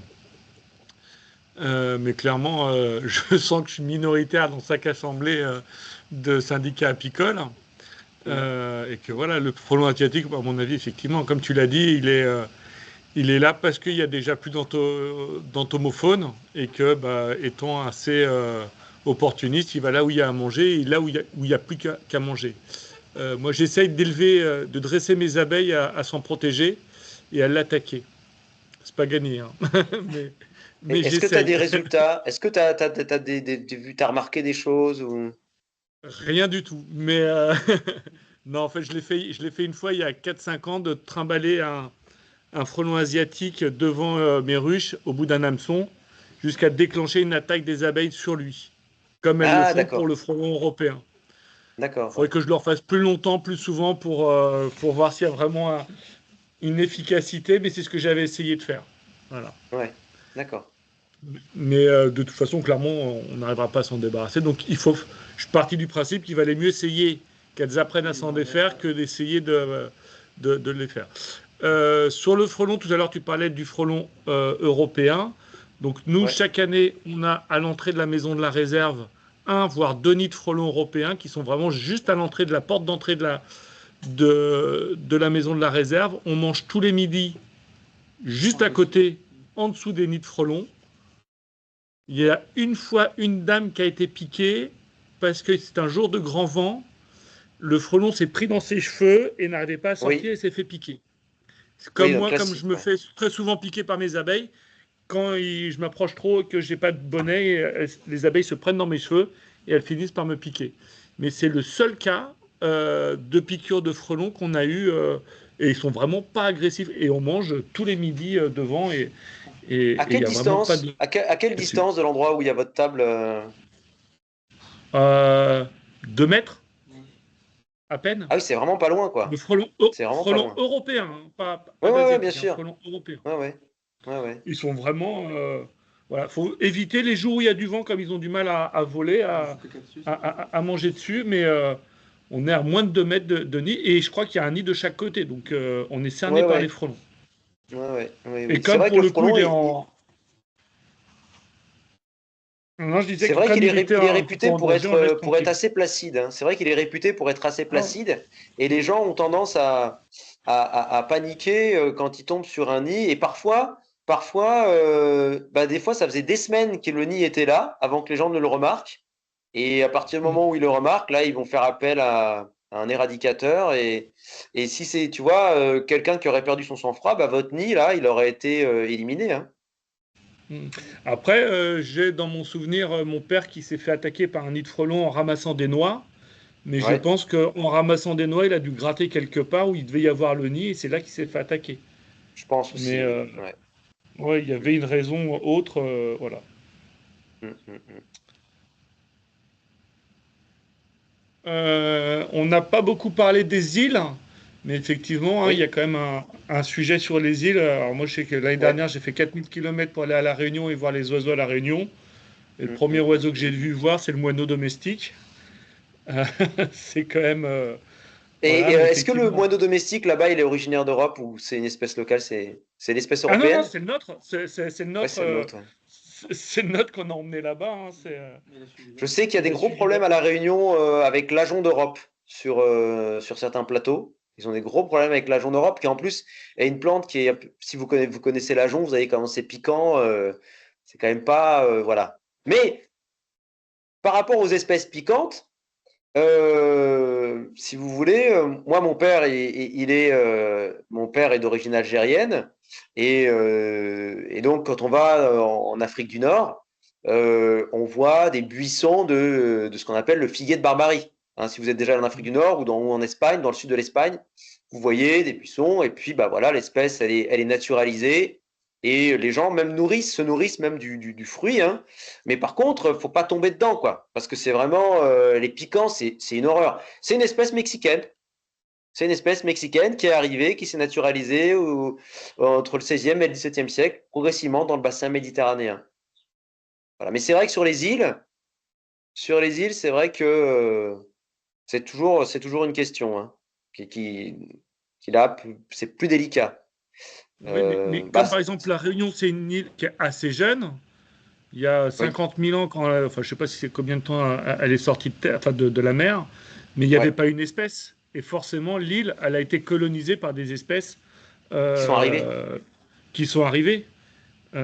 mais clairement, je sens que je suis minoritaire dans chaque assemblée de syndicats apicoles. Et que voilà, le frelon asiatique, à mon avis, effectivement, comme tu l'as dit, il est là parce qu'il y a déjà plus d'entomofaune et que, bah, étant assez opportuniste, il va là où il y a à manger et là où il y a plus qu'à manger. Moi, j'essaye de dresser mes abeilles à s'en protéger et à l'attaquer. C'est pas gagné, hein. mais Est-ce que tu as des j'essaye. résultats? Est-ce que tu as remarqué des choses ou... Rien du tout. Mais non, en fait, je l'ai fait une fois il y a 4-5 ans de trimballer un frelon asiatique devant mes ruches au bout d'un hameçon jusqu'à déclencher une attaque des abeilles sur lui, comme elles le Ah, font pour d'accord. le frelon européen. Il D'accord, faudrait ouais. que je le refasse plus longtemps, plus souvent pour voir s'il y a vraiment une efficacité, mais c'est ce que j'avais essayé de faire. Voilà. Ouais, d'accord. Mais de toute façon, clairement, on n'arrivera pas à s'en débarrasser. Donc, je suis parti du principe qu'il valait mieux essayer qu'elles apprennent à s'en défaire que d'essayer de les faire. Sur le frelon, tout à l'heure, tu parlais du frelon européen. Donc, nous, Ouais. chaque année, on a à l'entrée de la maison de la réserve un, voire deux nids de frelons européens qui sont vraiment juste à l'entrée de la porte d'entrée de la maison de la réserve. On mange tous les midis juste à côté, en dessous des nids de frelons. Il y a une fois une dame qui a été piquée parce que c'est un jour de grand vent. Le frelon s'est pris dans ses cheveux et n'arrivait pas à sortir Oui, et s'est fait piquer. oui, Comme donc moi, comme je classique, me ouais. fais très souvent piquer par mes abeilles, quand je m'approche trop et que j'ai pas de bonnet, les abeilles se prennent dans mes cheveux et elles finissent par me piquer. Mais c'est le seul cas de piqûre de frelons qu'on a eu et ils sont vraiment pas agressifs et on mange tous les midis devant et À il quelle y a vraiment pas de distance, à quelle là-dessus. distance de l'endroit où il y a votre table 2 mètres à peine. Ah oui, c'est vraiment pas loin, Le quoi. frelon, C'est vraiment pas frelon loin. européen, hein, Ouais, pas ouais, ouais, bien d'asiatique, un sûr. frelon européen. Ouais, ouais. Ouais, ouais. Ils sont vraiment. Voilà, faut éviter les jours où il y a du vent, comme ils ont du mal à voler, à manger dessus, mais on est à moins de 2 mètres de nid, et je crois qu'il y a un nid de chaque côté, donc on est cerné Ouais, par les ouais. frelons. Ouais, ouais. Oui, Et oui. C'est comme vrai que pour le le coup, frelon, il est en. Non, je disais c'est que vrai comme qu'il il est est un petit peu réputé en danger, on le laisse pour être tranquille. assez placide, hein. C'est vrai qu'il est réputé pour être assez Ah, placide et les gens ont tendance à paniquer quand ils tombent sur un nid. Et parfois bah, des fois, ça faisait des semaines que le nid était là avant que les gens ne le remarquent. Et à partir du mm. moment où ils le remarquent, là, ils vont faire appel à un éradicateur. Et si c'est, tu vois, quelqu'un qui aurait perdu son sang-froid, bah, votre nid, là, il aurait été éliminé, hein. Mm. Après, j'ai dans mon souvenir mon père qui s'est fait attaquer par un nid de frelons en ramassant des noix. Mais je Ouais, pense qu'en ramassant des noix, il a dû gratter quelque part où il devait y avoir le nid et c'est là qu'il s'est fait attaquer. je pense Mais aussi, oui. Ouais. ouais, il y avait une raison autre, voilà. Mm, mm, mm. On n'a pas beaucoup parlé des îles, mais effectivement, hein, il y a Oui, quand même un sujet sur les îles. Alors moi, je sais que l'année ouais. dernière, j'ai fait 4000 km pour aller à La Réunion et voir les oiseaux à La Réunion. Et le Mm, premier mm, oiseau que j'ai mm. vu voir, c'est le moineau domestique. Euh, c'est quand même... Et voilà, mais est-ce que le effectivement. moineau domestique là-bas, il est originaire d'Europe ou c'est une espèce locale? C'est l'espèce Ah non, non, européenne? c'est le nôtre. C'est le Ouais, nôtre. c'est le nôtre. Ouais. C'est le nôtre qu'on a emmené là-bas, hein. Je sais qu'il y a Il des a gros suivi problèmes à La Réunion avec l'ajon d'Europe sur certains plateaux. Ils ont des gros problèmes avec l'ajon d'Europe, qui en plus est une plante qui est, si vous connaissez l'ajon, vous avez comment c'est piquant, c'est quand même pas, voilà. Mais par rapport aux espèces piquantes, si vous voulez, moi mon père est d'origine algérienne et donc quand on va en Afrique du Nord, on voit des buissons de ce qu'on appelle le figuier de Barbarie. Hein, si vous êtes déjà en Afrique du Nord ou en Espagne, dans le sud de l'Espagne, vous voyez des buissons et puis bah voilà, l'espèce elle est naturalisée et les gens même se nourrissent même du fruit, hein. Mais par contre, faut pas tomber dedans, quoi. Parce que c'est vraiment, les piquants, c'est une horreur. C'est une espèce mexicaine. C'est une espèce mexicaine qui est arrivée, qui s'est naturalisée entre le 16e et le 17e siècle, progressivement dans le bassin méditerranéen. Voilà. Mais c'est vrai que sur les îles, c'est vrai que c'est toujours une question, hein, qui là, c'est plus délicat. Oui, mais Bah, comme par exemple la Réunion, c'est une île qui est assez jeune. Il y a oui, 50 000 ans, enfin je sais pas si c'est combien de temps elle est sortie de terre, enfin de la mer, mais il n'y avait ouais, pas une espèce. Et forcément, l'île, elle a été colonisée par des espèces qui sont arrivés. euh, qui sont arrivées.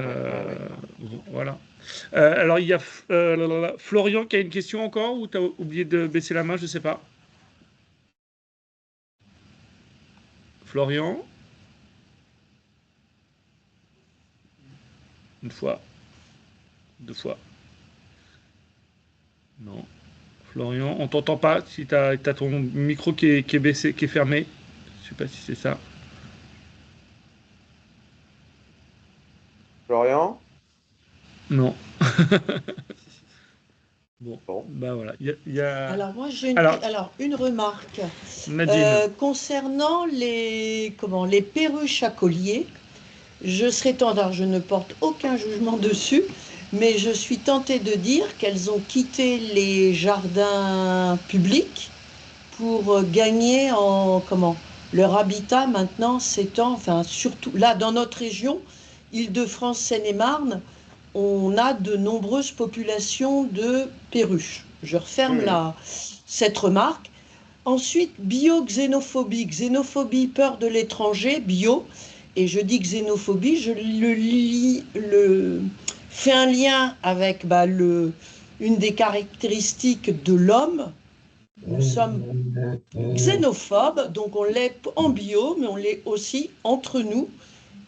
Ouais, ouais, Euh, ouais. voilà. Alors, il y a Florian qui a une question encore, ou tu as oublié de baisser la main, je sais pas. Florian, une fois, deux fois. Non. Florian, on t'entend pas si tu as, ton micro qui est baissé, qui est fermé. Je sais pas si c'est ça. Florian? Non. Bon, Bon. bah voilà. Il y a... Alors moi Alors, alors une remarque Nadine. concernant les perruches à collier. Je serais tentée, alors je ne porte aucun jugement dessus, mais je suis tentée de dire qu'elles ont quitté les jardins publics pour gagner en leur habitat maintenant s'étend, enfin surtout là dans notre région, Île-de-France, Seine-et-Marne, on a de nombreuses populations de perruches. Je referme Mhm. cette remarque. Ensuite, bio-xénophobie. Xénophobie, peur de l'étranger, bio. Et je dis xénophobie, je fais un lien avec une des caractéristiques de l'homme. Nous sommes xénophobes, donc on l'est en bio, mais on l'est aussi entre nous.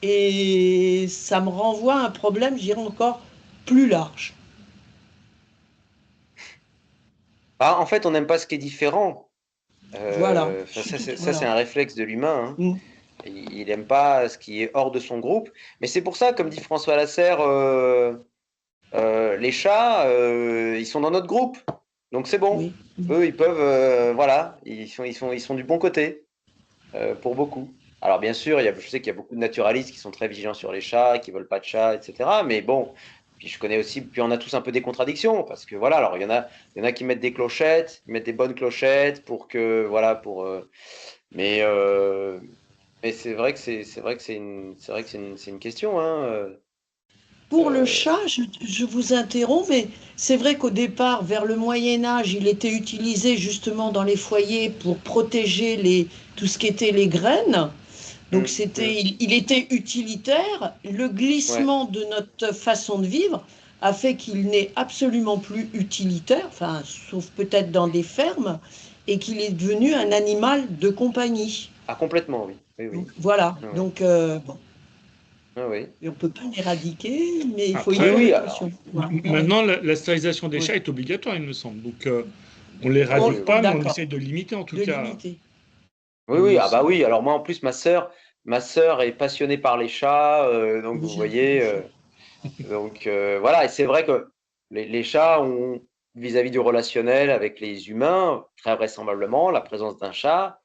Et ça me renvoie à un problème, je dirais encore plus large. Ah, en fait, on n'aime pas ce qui est différent. Voilà, je Enfin, suis tout. ça, c'est Voilà. un réflexe de l'humain, hein. Mm. Il n'aime pas ce qui est hors de son groupe. Mais c'est pour ça, comme dit François Lasserre, les chats, ils sont dans notre groupe. Donc c'est bon. Oui. Mm. Eux, ils peuvent, voilà, ils sont du bon côté, pour beaucoup. Alors bien sûr, je sais qu'il y a beaucoup de naturalistes qui sont très vigilants sur les chats, qui veulent pas de chats, etc. Mais bon, puis je connais aussi, puis on a tous un peu des contradictions, parce que voilà, alors il y en a qui mettent des clochettes, qui mettent des bonnes clochettes pour que, voilà, mais, euh, mais c'est vrai que c'est une question, hein. Pour le Euh, chat, je vous interromps, mais c'est vrai qu'au départ, vers le Moyen Âge, il était utilisé justement dans les foyers pour protéger tout ce qui était les graines. Donc hum, hum, il était utilitaire. Le ouais, glissement de notre façon de vivre a fait qu'il n'est absolument plus utilitaire, enfin, sauf peut-être dans des fermes, et qu'il est devenu un animal de compagnie. ah complètement, oui, oui, Donc oui, voilà. ah, oui, Donc bon, ah, oui, on ne peut pas l'éradiquer, mais il faut y oui, Après, faire oui, alors, attention. Voilà. maintenant, la stérilisation des Oui. chats est obligatoire, il me semble. Donc, on oui, oui, l'éradique oui. pas, mais on D'accord, essaye de limiter en tout de cas, limiter. Oui, il oui, me ah bah semble. oui. Alors moi, en plus, ma sœur est passionnée par les chats, donc vous J'ai un peu voyez, de chat. donc voilà. Et c'est vrai que les chats ont vis-à-vis du relationnel avec les humains, très vraisemblablement, la présence d'un chat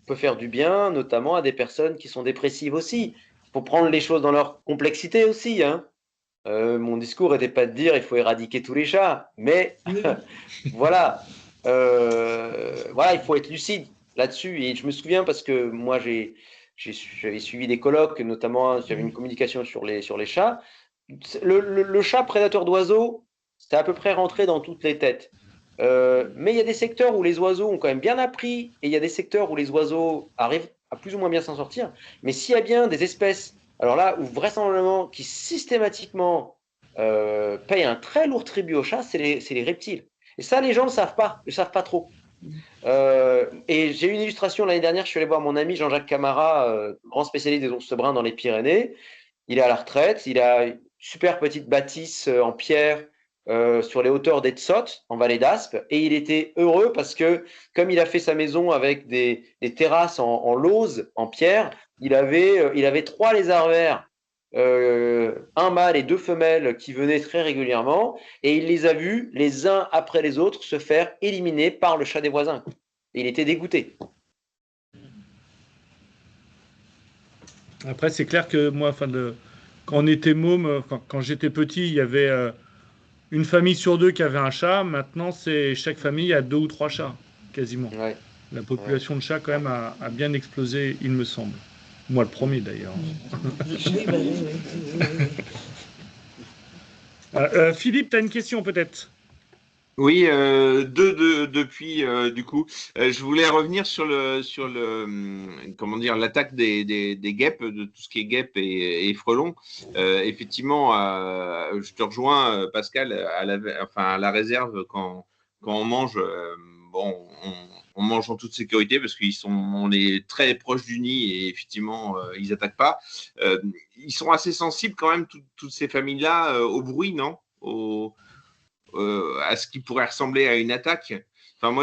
peut faire du bien, notamment à des personnes qui sont dépressives aussi. Il faut prendre les choses dans leur complexité aussi, hein. Mon discours n'était pas de dire il faut éradiquer tous les chats, mais voilà, voilà, il faut être lucide là-dessus. Et je me souviens parce que moi, j'avais suivi des colloques, notamment j'avais une communication sur les chats. Le chat prédateur d'oiseaux, c'était à peu près rentré dans toutes les têtes. Mais il y a des secteurs où les oiseaux ont quand même bien appris, et il y a des secteurs où les oiseaux arrivent à plus ou moins bien s'en sortir. Mais s'il y a bien des espèces, alors là, où vraisemblablement, qui systématiquement payent un très lourd tribut aux chats, c'est les reptiles. Et ça, les gens ne le savent pas trop. Et j'ai eu une illustration l'année dernière, je suis allé voir mon ami Jean-Jacques Camara, grand spécialiste des ours bruns dans les Pyrénées. Il est à la retraite, il a une super petite bâtisse en pierre sur les hauteurs d'Etsotte, en vallée d'Aspe, et il était heureux parce que, comme il a fait sa maison avec des terrasses en lauze, en pierre, il avait 3 lézards verts, un mâle et 2 femelles qui venaient très régulièrement, et il les a vus les uns après les autres se faire éliminer par le chat des voisins. Et il était dégoûté. Après, c'est clair que moi, quand on était môme, quand j'étais petit, il y avait une famille sur 2 qui avait un chat. Maintenant, chaque famille a 2 ou 3 chats, quasiment. Ouais. La population de chats, quand même, a bien explosé, il me semble. Moi, le premier, d'ailleurs. Oui, bah oui. Philippe, tu as une question, peut-être? Oui, depuis du coup, je voulais revenir sur comment dire, l'attaque des guêpes, de tout ce qui est guêpes et frelons. Effectivement, je te rejoins, Pascal, à la réserve quand on mange. Bon, on mange en toute sécurité parce on est très proche du nid et effectivement, ils attaquent pas. Ils sont assez sensibles quand même, toutes ces familles-là, au bruit, non? À ce qui pourrait ressembler à une attaque. Enfin,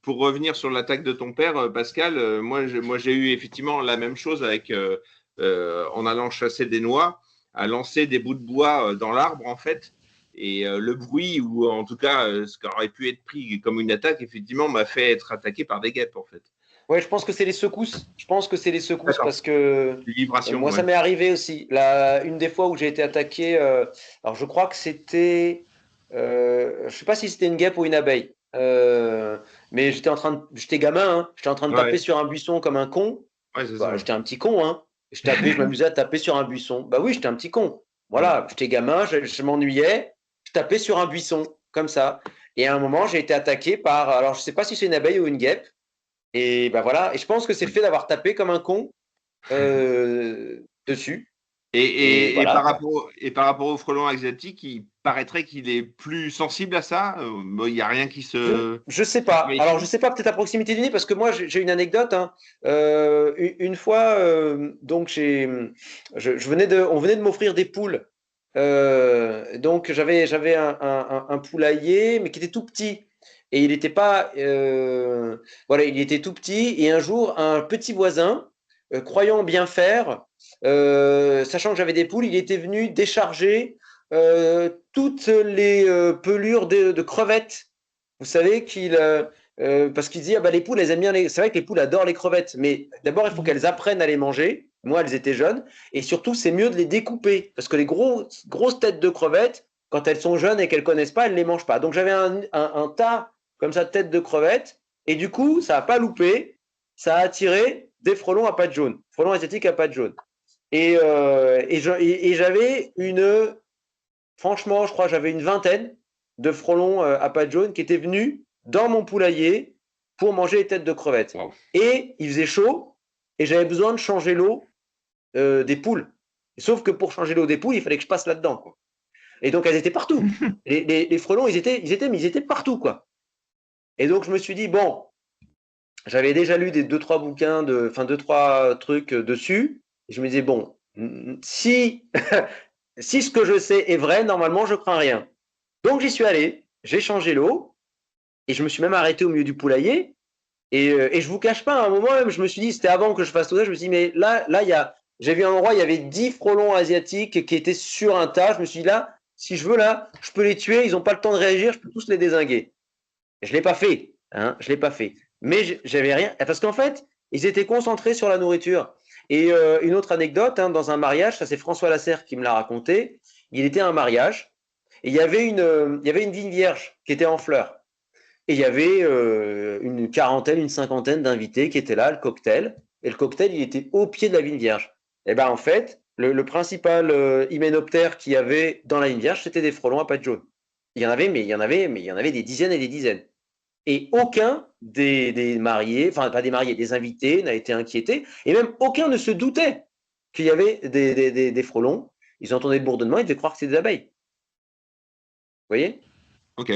pour revenir sur l'attaque de ton père, Pascal, moi j'ai eu effectivement la même chose en allant chasser des noix, à lancer des bouts de bois dans l'arbre en fait. Et le bruit, ou en tout cas ce qui aurait pu être pris comme une attaque, effectivement, m'a fait être attaqué par des guêpes en fait. Ouais, je pense que c'est les secousses. Je pense que c'est les secousses parce que moi, ça ouais. m'est arrivé aussi. Une des fois où j'ai été attaqué, alors je crois que c'était, je ne sais pas si c'était une guêpe ou une abeille, mais j'étais gamin, hein, j'étais en train de taper sur un buisson comme un con. Ouais, j'étais un petit con, hein. Je m'amusais à taper sur un buisson. Bah oui, j'étais un petit con. Voilà, j'étais gamin, je m'ennuyais, je tapais sur un buisson comme ça. Et à un moment, j'ai été attaqué par, alors je ne sais pas si c'est une abeille ou une guêpe. Et ben voilà, et je pense que c'est le fait d'avoir tapé comme un con dessus. Et voilà. par rapport au frelon asiatique, il paraîtrait qu'il est plus sensible à ça. Il n'y a rien qui se. Je sais pas. Alors je sais pas, peut-être à proximité du nid, parce que moi j'ai une anecdote. Hein. Une fois, donc on venait de m'offrir des poules. Donc j'avais un poulailler, mais qui était tout petit. Et il était pas, voilà, il était tout petit. Et un jour, un petit voisin, croyant bien faire, sachant que j'avais des poules, il était venu décharger toutes les pelures de crevettes. Vous savez parce qu'il dit ah bah les poules elles aiment bien c'est vrai que les poules adorent les crevettes, mais d'abord il faut qu'elles apprennent à les manger. Moi elles étaient jeunes et surtout c'est mieux de les découper parce que les grosses têtes de crevettes quand elles sont jeunes et qu'elles connaissent pas elles les mangent pas. Donc j'avais un tas comme ça de têtes de crevettes et du coup ça a pas loupé, ça a attiré des frelons à pattes jaunes, frelons asiatiques à pattes jaunes et j'avais franchement je crois que j'avais une vingtaine de frelons à pattes jaunes qui étaient venus dans mon poulailler pour manger les têtes de crevettes. Wow. Et il faisait chaud et j'avais besoin de changer l'eau des poules. Sauf que pour changer l'eau des poules, il fallait que je passe là-dedans, quoi. Et donc elles étaient partout. Les frelons, ils étaient partout, quoi. Et donc je me suis dit bon, j'avais déjà lu 2-3 bouquins, 2-3 trucs dessus. Et je me disais bon, si ce que je sais est vrai, normalement je crains rien. Donc j'y suis allé, j'ai changé l'eau. Et je me suis même arrêté au milieu du poulailler. Et je vous cache pas, à un moment même, je me suis dit, c'était avant que je fasse tout ça, je me suis dit, mais là, j'ai vu un endroit, il y avait 10 frelons asiatiques qui étaient sur un tas. Je me suis dit, là, si je veux, là, je peux les tuer, ils n'ont pas le temps de réagir, je peux tous les dézinguer. Je ne l'ai pas fait, hein, je l'ai pas fait. Mais j'avais rien, parce qu'en fait, ils étaient concentrés sur la nourriture. Et une autre anecdote, hein, dans un mariage, ça c'est François Lasserre qui me l'a raconté, il était à un mariage, et il y avait une vigne vierge qui était en fleurs. Et il y avait une quarantaine, une cinquantaine d'invités qui étaient là, le cocktail. Et le cocktail, il était au pied de la vigne vierge. Et bien, en fait, le principal hyménoptère qu'il y avait dans la vigne vierge, c'était des frelons à pattes jaunes. Il y en avait des dizaines et des dizaines. Et aucun des mariés, enfin, pas des mariés, des invités n'a été inquiété. Et même aucun ne se doutait qu'il y avait des frelons. Ils entendaient le bourdonnement, ils devaient croire que c'était des abeilles. Vous voyez? Ok.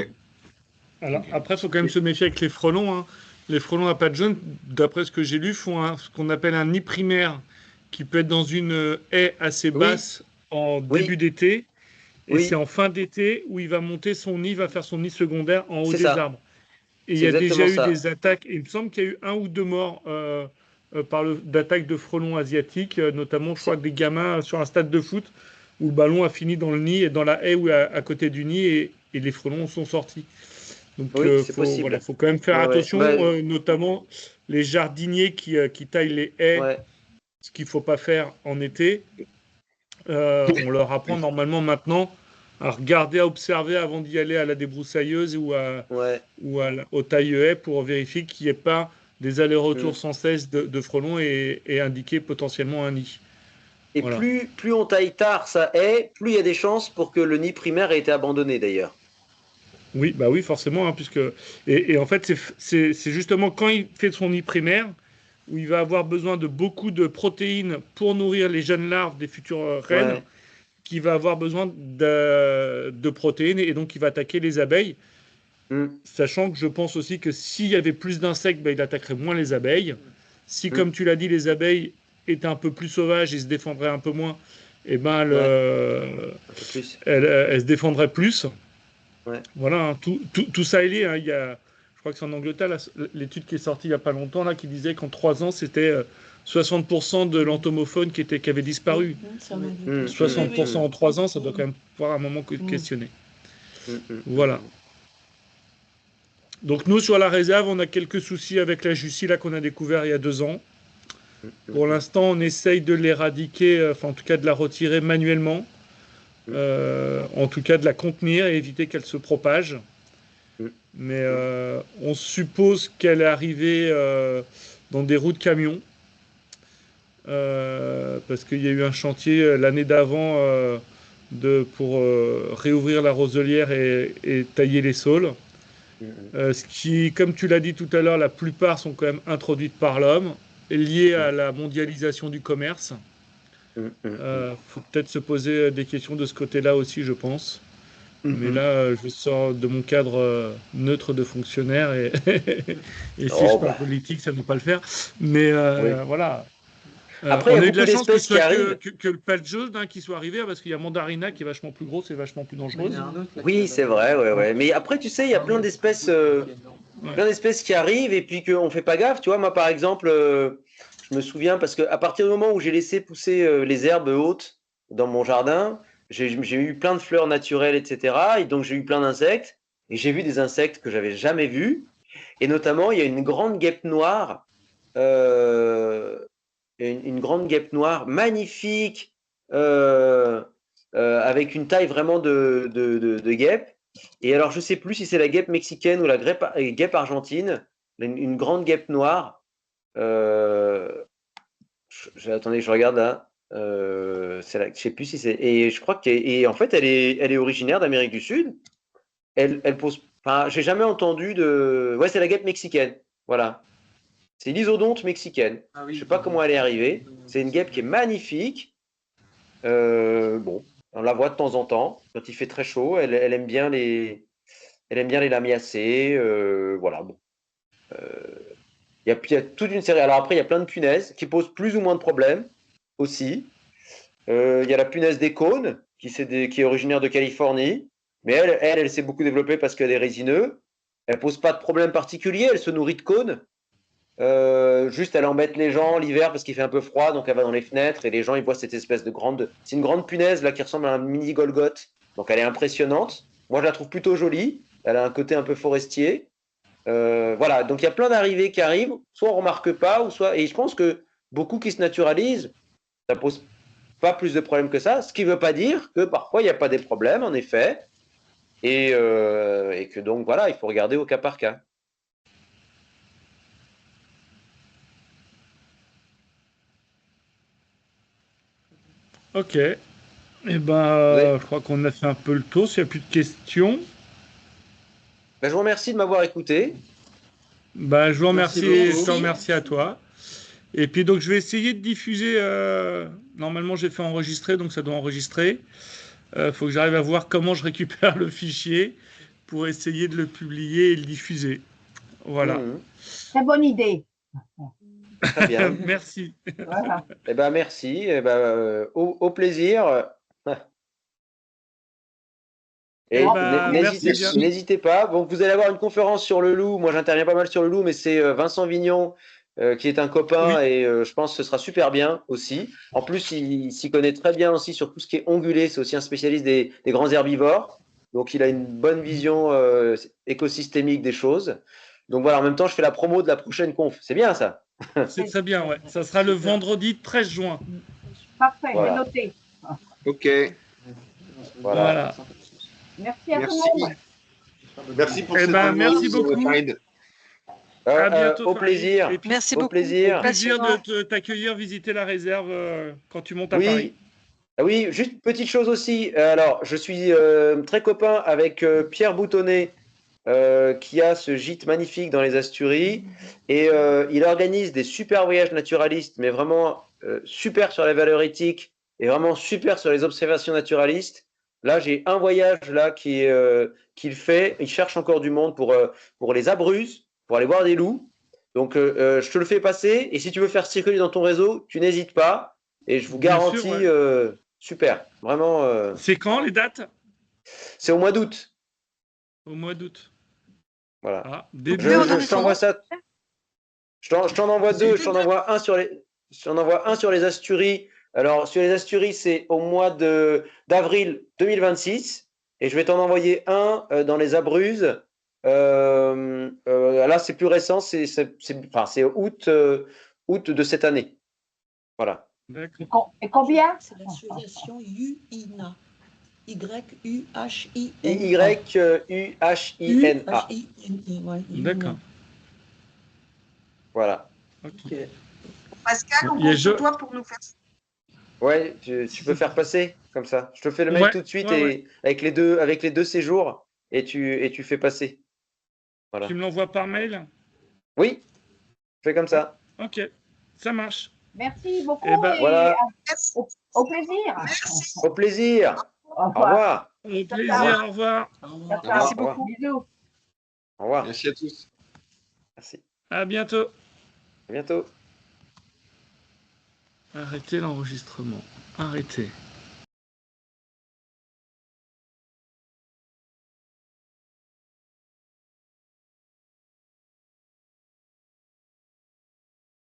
Alors, après, il faut quand même se méfier avec les frelons, hein. Les frelons à pattes jaunes, d'après ce que j'ai lu, font ce qu'on appelle un nid primaire, qui peut être dans une haie assez basse en début d'été. Et c'est en fin d'été où il va monter son nid, va faire son nid secondaire en haut des arbres. Et il y a déjà eu des attaques. Et il me semble qu'il y a eu 1 ou 2 morts d'attaques de frelons asiatiques, notamment, je crois, des gamins sur un stade de foot où le ballon a fini dans le nid et dans la haie à côté du nid et les frelons sont sortis. Donc, faut quand même faire attention, notamment les jardiniers qui taillent les haies, ce qu'il ne faut pas faire en été. On leur apprend normalement maintenant à regarder, à observer avant d'y aller à la débroussailleuse ou au taille-haie pour vérifier qu'il n'y ait pas des allers-retours sans cesse de frelons et indiquer potentiellement un nid. Et plus on taille tard sa haie, plus il y a des chances pour que le nid primaire ait été abandonné d'ailleurs. Oui, bah oui, forcément, hein, et en fait, c'est justement quand il fait son nid primaire où il va avoir besoin de beaucoup de protéines pour nourrir les jeunes larves des futures reines, qui va avoir besoin de protéines et donc il va attaquer les abeilles. Sachant que je pense aussi que s'il y avait plus d'insectes, il attaquerait moins les abeilles. Si, comme tu l'as dit, les abeilles étaient un peu plus sauvages et se défendraient un peu moins, elles se défendraient plus. Voilà, hein, tout ça est lié. Hein. Je crois que c'est en Angleterre, l'étude qui est sortie il n'y a pas longtemps, là, qui disait qu'en 3 ans, c'était 60% de l'entomofaune qui avait disparu. 60% en 3 ans, ça doit quand même pouvoir un moment questionner. Voilà. Donc nous, sur la réserve, on a quelques soucis avec la Jussie là, qu'on a découvert il y a 2 ans. Pour l'instant, on essaye de l'éradiquer, enfin en tout cas de la retirer manuellement. En tout cas de la contenir et éviter qu'elle se propage. Mais on suppose qu'elle est arrivée dans des roues de camions parce qu'il y a eu un chantier l'année d'avant pour réouvrir la roselière et tailler les saules. Ce qui, comme tu l'as dit tout à l'heure, la plupart sont quand même introduites par l'homme, liées à la mondialisation du commerce. Faut peut-être se poser des questions de ce côté-là aussi, je pense. Mais là, je sors de mon cadre neutre de fonctionnaire et si je parle politique, ça ne va pas le faire. Mais voilà. Après, on il y a a eu de la beaucoup chance d'espèces que le pattes jaune qui soit arrivé, parce qu'il y a Mandarina qui est vachement plus grosse et vachement plus dangereuse. Oui, c'est vrai, ouais. Mais après, tu sais, il y a plein d'espèces qui arrivent et puis qu'on ne fait pas gaffe. Tu vois, moi, par exemple, je me souviens parce qu'à partir du moment où j'ai laissé pousser les herbes hautes dans mon jardin, j'ai eu plein de fleurs naturelles, etc. Et donc, j'ai eu plein d'insectes. Et j'ai vu des insectes que j'avais jamais vus. Et notamment, il y a une grande guêpe noire. Une grande guêpe noire magnifique avec une taille vraiment de guêpe. Et alors, je ne sais plus si c'est la guêpe mexicaine ou la guêpe argentine, une grande guêpe noire. Attendez, je regarde là. Je ne sais plus si c'est. Et je crois en fait, elle est originaire d'Amérique du Sud. Elle pose. Enfin, j'ai jamais entendu de. Ouais, c'est la guêpe mexicaine. Voilà. C'est l'isodonte mexicaine. Je ne sais pas comment elle est arrivée. C'est une guêpe qui est magnifique. Bon, on la voit de temps en temps. Quand il fait très chaud, elle aime bien les lamiacées. Voilà. Bon. Il y a toute une série. Alors après, il y a plein de punaises qui posent plus ou moins de problèmes aussi. Il y a la punaise des cônes qui est originaire de Californie. Mais elle s'est beaucoup développée parce qu'elle est résineuse. Elle ne pose pas de problème particulier. Elle se nourrit de cônes. Juste elle embête les gens l'hiver parce qu'il fait un peu froid, donc elle va dans les fenêtres et les gens ils voient cette espèce de grande, c'est une grande punaise là qui ressemble à un mini Golgoth Donc elle est impressionnante. Moi, je la trouve plutôt jolie. Elle a un côté un peu forestier. Voilà, donc il y a plein d'arrivées qui arrivent. Soit on ne remarque pas, ou soit. Et je pense que beaucoup qui se naturalisent, ça pose pas plus de problèmes que ça. Ce qui ne veut pas dire que parfois il n'y a pas des problèmes, en effet. Et que donc voilà, il faut regarder au cas par cas. Ok. Eh ben, je crois qu'on a fait un peu le tour. S'il n'y a plus de questions, Ben, je vous remercie de m'avoir écouté. ben, je vous remercie, Merci je te remercie à toi. Et puis donc je vais essayer de diffuser. Normalement j'ai fait enregistrer, donc ça doit enregistrer. Faut que j'arrive à voir comment je récupère le fichier pour essayer de le publier et le diffuser. Voilà. Très bonne idée. Très bien. Merci. Voilà. Eh ben, merci. Eh ben, au plaisir. Et n'hésitez pas. Donc, vous allez avoir une conférence sur le loup. Moi, j'interviens pas mal sur le loup, mais c'est Vincent Vignon qui est un copain et je pense que ce sera super bien aussi. En plus, il s'y connaît très bien aussi sur tout ce qui est ongulé. C'est aussi un spécialiste des grands herbivores. Donc, il a une bonne vision écosystémique des choses. Donc, voilà, en même temps, je fais la promo de la prochaine conf. C'est bien ça. C'est très bien, ouais. Ça sera le vendredi 13 juin. Parfait, Voilà. j'ai noté. Ok. Voilà. Merci à tout le monde. Merci pour Eh cette ben, analyse, merci beaucoup. Farid. À bientôt. Au Farid. plaisir. Et puis, Merci Au beaucoup. plaisir. au plaisir de t'accueillir, visiter la réserve quand tu montes à Paris. Oui, juste une petite chose aussi. Alors, je suis très copain avec Pierre Boutonnet, qui a ce gîte magnifique dans les Asturies. Et il organise des super voyages naturalistes, mais vraiment super sur la valeur éthique et vraiment super sur les observations naturalistes. Là, j'ai un voyage là qu'il fait. Il cherche encore du monde pour les Abruzzes, pour aller voir des loups. Donc, je te le fais passer. Et si tu veux faire circuler dans ton réseau, tu n'hésites pas. Et je vous Bien garantis, sûr, super. Vraiment. C'est quand les dates? C'est au mois d'août. Au mois d'août. Voilà. Ah, Je début. t'envoie ça. Je t'en envoie deux. Je t'en envoie un sur les Asturies. Alors, sur les Asturies, c'est au mois d'avril 2026. Et je vais t'en envoyer un dans les Abruzzes. Là, c'est plus récent. C'est août de cette année. Voilà. Et combien? C'est l'association UINA. Y-U-H-I-N-A. Y-U-H-I-N-A. D'accord. Voilà. Ok. Pascal, on Il y a compte sur toi pour nous faire. Ouais, tu peux faire passer comme ça. Je te fais le mail tout de suite et avec les deux séjours et tu fais passer. Voilà. Tu me l'envoies par mail? Oui, fais comme ça. Ok, ça marche. Merci beaucoup Eh ben, et voilà. au plaisir. Merci. Au plaisir. Au Au revoir. Au plaisir, au revoir. Merci beaucoup. Bisous. Au revoir. Merci à tous. Merci. À bientôt. À bientôt. Arrêtez l'enregistrement. Arrêtez.